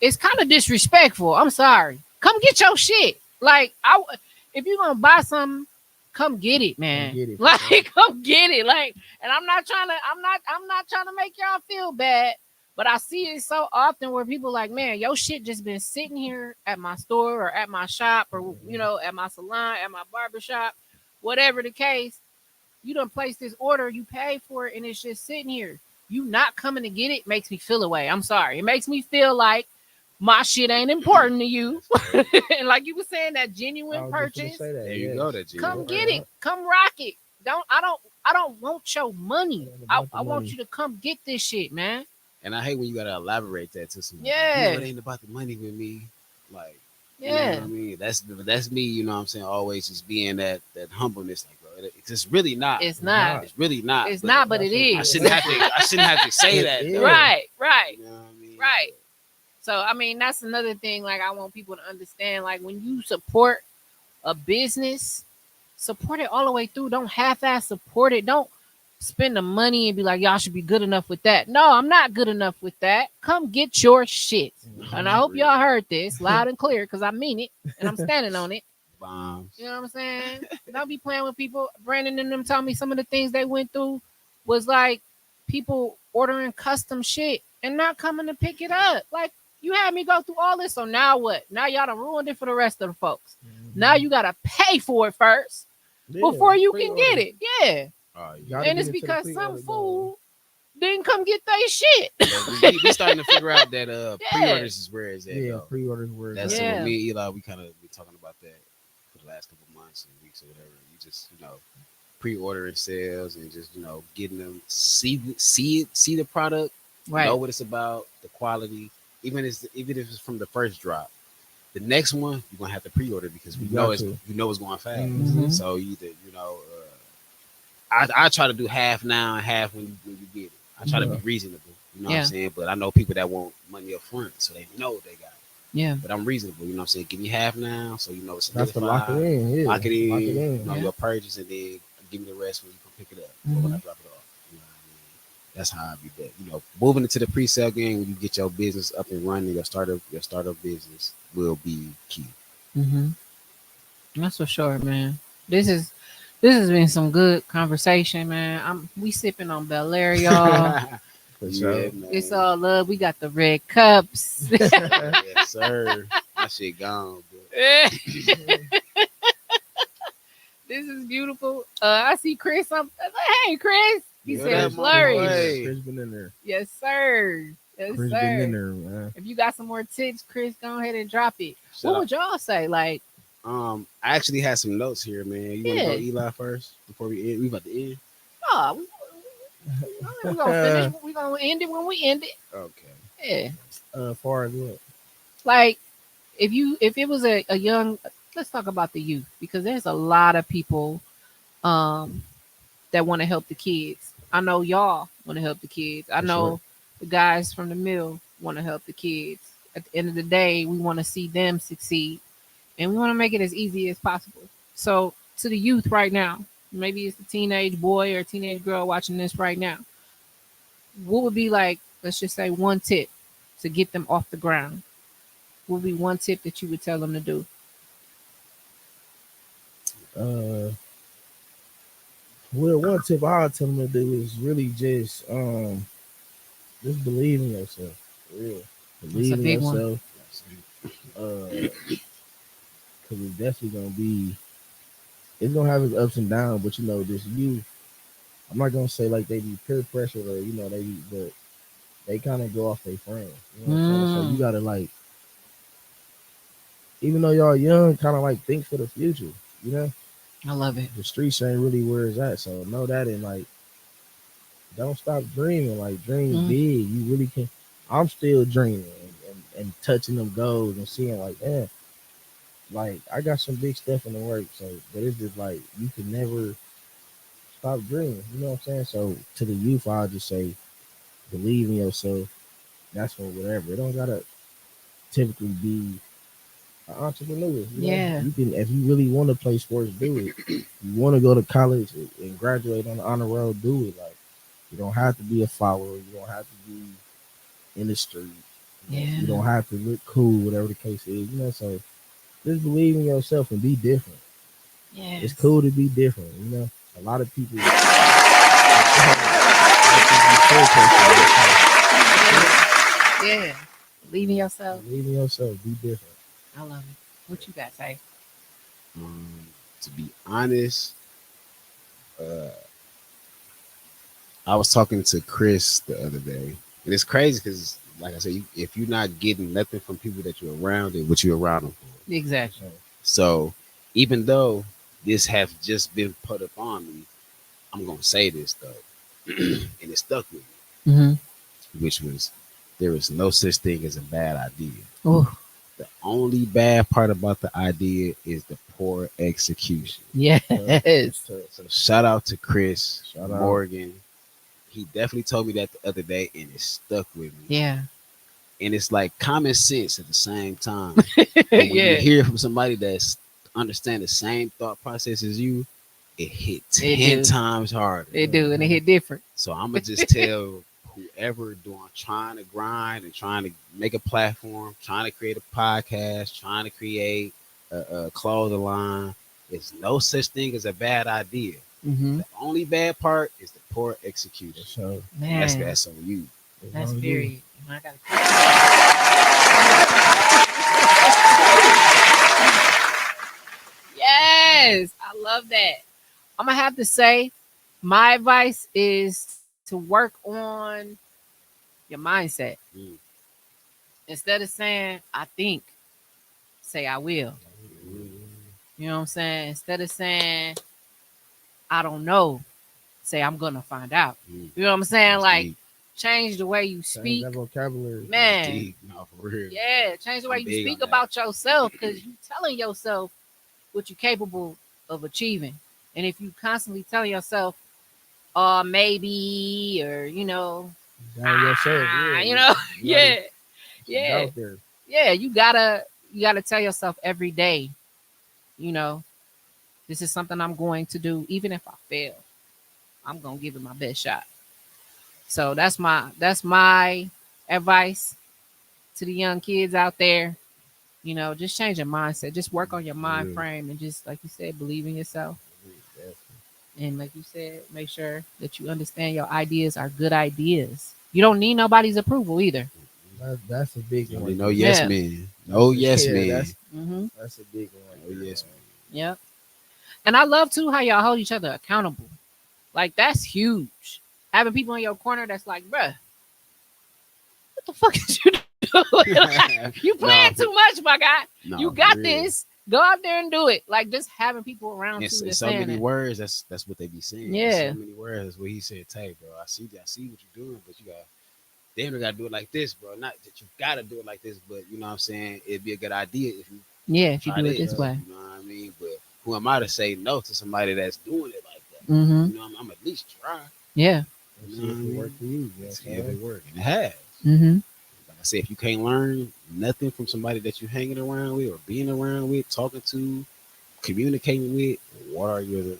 It's kind of disrespectful. I'm sorry. Come get your shit. Like, if you're gonna buy something, come get it, man. get it, for Like, sure. come get it. Like, and I'm not trying to make y'all feel bad, but I see it so often where people like, man, your shit just been sitting here at my store or at my shop or at my salon, at my barbershop, whatever the case. You done place this order, you pay for it, and it's just sitting here. You not coming to get it makes me feel away. I'm sorry. It makes me feel like my shit ain't important to you. And like you were saying, that I genuine was just gonna purchase, say that. There you Yes. go. That you come get it. Come rock it. I don't want your money. It ain't about the I want money. you to come get this shit, man. And I hate when you gotta elaborate that to somebody. Yeah. It ain't about the money with me. Like, you know Yeah. what I mean? That's me. You know what I'm saying? Always just being that humbleness. Like, bro, it's just really not. It's not. It's really not. It's not, but That's it okay. I is. shouldn't have to say It that. is. though. Right, right. You know what I mean? Right. So I mean, that's another thing. Like I want people to understand. Like when you support a business, support it all the way through. Don't half-ass support it. Don't spend the money and be like, y'all should be good enough with that. No, I'm not good enough with that. Come get your shit. And I hope y'all heard this loud and clear because I mean it and I'm standing on it. Bombs. You know what I'm saying? Don't be playing with people. Brandon and them told me some of the things they went through was like people ordering custom shit and not coming to pick it up. Like you had me go through all this, so now what? Now y'all done ruined it for the rest of the folks. Now you gotta pay for it first before you can get it. Yeah. Oh, yeah. Gotta And get it's into the because pre-order, some though. fool didn't come get their shit. We starting to figure out that Yeah. pre-orders is where it's at. Yeah, though. pre-orders were. That's Yeah. what me and Eli, we kind of been talking about that for the last couple of months and weeks or whatever. You just, pre-ordering sales and just, getting them see the product, know what it's about, the quality, even if it's from the first drop. The next one you're gonna have to pre-order because we You know got it's to. going fast. Mhm. So either I try to do half now and half when you get it. I try to be reasonable. You know what Yeah. I'm saying? But I know people that want money up front, so they know they got it. Yeah. But I'm reasonable. You know what I'm saying? Give me half now, so it's That's to lock it in. Yeah. Lock it in. Yeah. Your purchase, and then give me the rest when you can pick it up or when I drop it off. You know what I mean? That's how I be that. Moving into the pre-sale game when you get your business up and running, your startup business will be key. Mm-hmm. That's for sure, man. This has been some good conversation, man. We sipping on Bel Air, y'all. For sure. man. It's all love. We got the red cups. Yes, sir. My shit gone, but This is beautiful. I see Chris. Hey, Chris. He What said up, my flourish. boy? Chris been in there. Yes, sir. Yes, Chris been in sir. there, man. If you got some more tips, Chris, go ahead and drop it. Shout What out. would y'all say? Like, I actually had some notes here, man. You want to go Eli first before we end? We about to end. oh, we're gonna finish. We're gonna end it when we end it. Okay. Yeah. Far as what? Like, if it was a young, let's talk about the youth because there's a lot of people that want to help the kids. I know y'all want to help the kids. I For know sure. the guys from the mill want to help the kids. At the end of the day, we want to see them succeed and we want to make it as easy as possible. So to the youth right now, maybe it's the teenage boy or teenage girl watching this right now. What would be like let's just say one tip to get them off the ground, what would be one tip that you would tell them to do? Uh, well, one tip I'll tell them to do is really just believe in yourself. For real. That's a Believe in big one. yourself. Because it's definitely gonna be. It's gonna have its ups and downs, but this you. I'm not gonna say like they be peer pressure or but they kind of go off their friends. You know what I'm saying? So you Mm, gotta like, even though y'all young, kind of like think for the future. You know, I love it. the streets ain't really where it's at. So know that and like, don't stop dreaming. Like dream Mm, big. You really can. I'm still dreaming and touching them goals and seeing like, man, like I got some big stuff in the work. So, but it's just like you can never stop dreaming. You know what I'm saying? So to the youth, I'll just say, believe in yourself. That's for whatever. It don't gotta typically be an entrepreneur. yeah, You can if you really want to play sports, do it. You want to go to college and graduate on the honor roll, do it. Like you don't have to be a follower. You don't have to be in the street. You yeah, don't have to look cool, whatever the case is. So just believe in yourself and be different. It's yes, cool to be different. A lot of people. yeah. Believe in yourself. Believe in yourself. Be different. I love it. What you got, Tay? Um, to be honest, uh, I was talking to Chris the other day, and it's crazy because, like I said, if you're not getting nothing from people that you're around, then what you're around them for. Exactly. So, even though this has just been put upon me, I'm gonna say this though, and it stuck with Mm-hmm. me, which was there is no such thing as a bad idea. Oh, The only bad part about the idea is the poor execution. yes. So shout out to Chris Shout out. Morgan. He definitely told me that the other day, and it stuck with me. Yeah. And it's like common sense at the same time. But when you Yeah. hear from somebody that's understand the same thought process as you, it hit It 10 do. times harder. They do, and it hit different. So I'm gonna just tell whoever doing trying to grind and trying to make a platform, trying to create a podcast, trying to create a clothing line. There's no such thing as a bad idea. Mm-hmm. The only bad part is the poor execution. So Man, That's on you. that's on you. period. I gotta. Yes, I love that. I'm gonna have to say, my advice is to work on your mindset. Mm. Instead of saying I think, say I will. You know what I'm saying? Instead of saying I don't know, say I'm gonna find out. Mm. You know what I'm saying? That's Like deep. change the way you change speak. that vocabulary. Man, Deep. No, for real. yeah, change the way I'm you big speak on that. about yourself because you telling yourself what you're capable of achieving. And if you constantly telling yourself, maybe, or Down yourself. you know, yeah, Get yeah, out there. yeah. You gotta tell yourself every day, you know, this is something I'm going to do, even if I fail, I'm gonna give it my best shot. So that's my advice to the young kids out there. Just change your mindset. Just work on your mind real. frame and just like you said, believe in yourself. And like you said, make sure that you understand your ideas are good ideas. You don't need nobody's approval either. That's a big I one. mean, no yes Yeah. man. No yes Yeah, man. Mm-hmm. That's a big one. No yes man. Yep. And I love too how y'all hold each other accountable. Like that's huge. Having people in your corner that's like, bruh, what the fuck is you doing? Like, you playing too much, my guy. No, You for got real. this. Go out there and do it. Like just having people around It's, too it's that's so saying many it. words. That's what they be saying. Yeah. It's so many words. That's what he said. Tay, bro, I see what you're doing, but you got damn, you gotta do it like this, bro. Not that you gotta do it like this, but you know what I'm saying. It'd be a good idea if you Yeah, if you try do it this way. You know what I mean? But who am I to say no to somebody that's doing it like that? Mm-hmm. You know, I'm at least try. Yeah. Let's see if it worked for you. You know what I'm See if saying? it work, and it has. Mm-hmm. Like I said, if you can't learn nothing from somebody that you're hanging around with or being around with, talking to, communicating with, what are you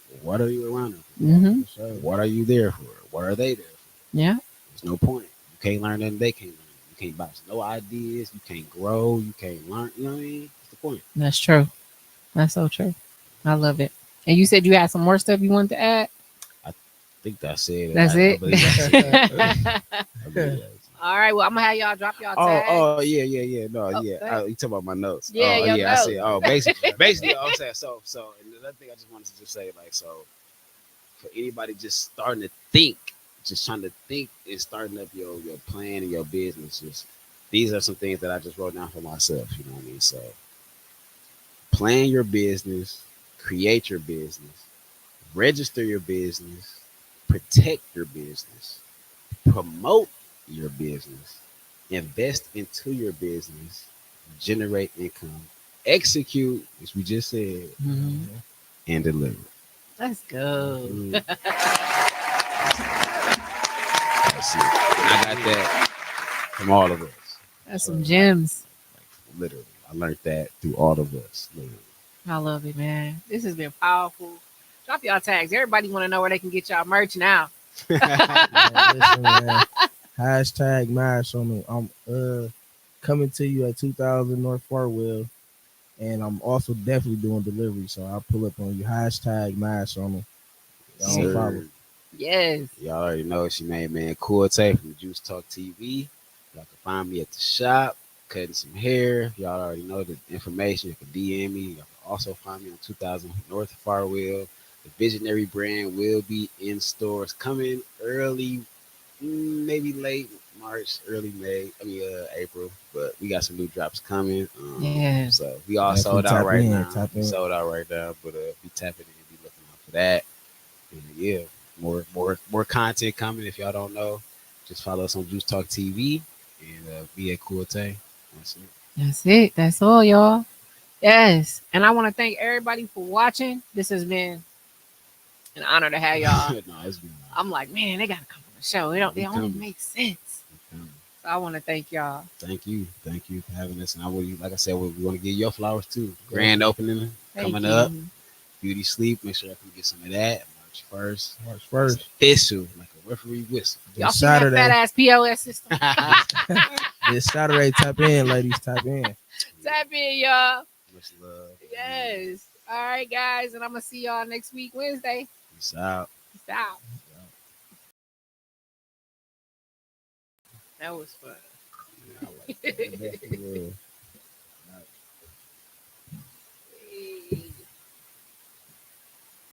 around them for? Mm-hmm. For sure. What are you there for? What are they there for? Yeah. There's no point. You can't learn nothing they can't learn. You can't bounce no ideas. You can't grow. You can't learn. You know what I mean? What's the point? That's true. That's so true. I love it. And you said you had some more stuff you wanted to add. I think that's it. That's I it. believe that's it. I believe that's it. All right. Well, I'm gonna have y'all drop y'all Oh, tags. yeah. No, Oh, yeah. go ahead. You talking about my notes? Yeah, Oh, your yeah. I notes. said, basically, I'm saying, so, and another thing I just wanted to just say, like, so, for anybody just starting to think, just trying to think and starting up your plan and your business, just these are some things that I just wrote down for myself. You know what I mean? So, plan your business, create your business, register your business, protect your business, promote your business, invest into your business, generate income, execute, as we just said, Mhm. and deliver. Let's go. Mm. That's it. And I got that from all of us. That's So, some gems. like, literally, I learned that through all of us. Literally. I love it, man. This has been powerful. Drop y'all tags. Everybody want to know where they can get y'all merch now. Man, listen, man. Hashtag MASH on me. I'm coming to you at 2000 North Farwell, and I'm also definitely doing delivery. So I'll pull up on you. Hashtag MASH on me. Don't Sir. follow. Yes. Y'all already know she made man Kewl from Juice Talk TV. Y'all can find me at the shop, cutting some hair. Y'all already know the information. You can DM me. Y'all can also find me on 2000 North Farwell. The Visionary brand will be in stores coming early, maybe late March, early May. April. But we got some new drops coming. Yeah. So we all Definitely sold out tap right in, now. tap in. Sold out right now. But be tapping in and be looking out for that. And yeah, more content coming. If y'all don't know, just follow us on Juice Talk TV and be at Kewl. That's it. That's it. That's all, y'all. Yes. And I want to thank everybody for watching. This has been an honor to have y'all. No, it's been I'm like, man, they gotta come on the show. It only makes sense. So I want to thank y'all. Thank you for having us. And I would, like I said, we want to give your flowers too. Grand opening Thank coming you. up. Beauty sleep. Make sure I can get some of that. March 1st. March It's 1st. official, like a referee whistle. Y'all This see that Saturday. fat ass POS system? This Saturday, tap in, ladies. Tap in. Tap in, y'all. Much love. Yes. All right, guys. And I'm going to see y'all next week, Wednesday. Peace out. Peace out. That was fun. Yeah, I like that. Definitely will.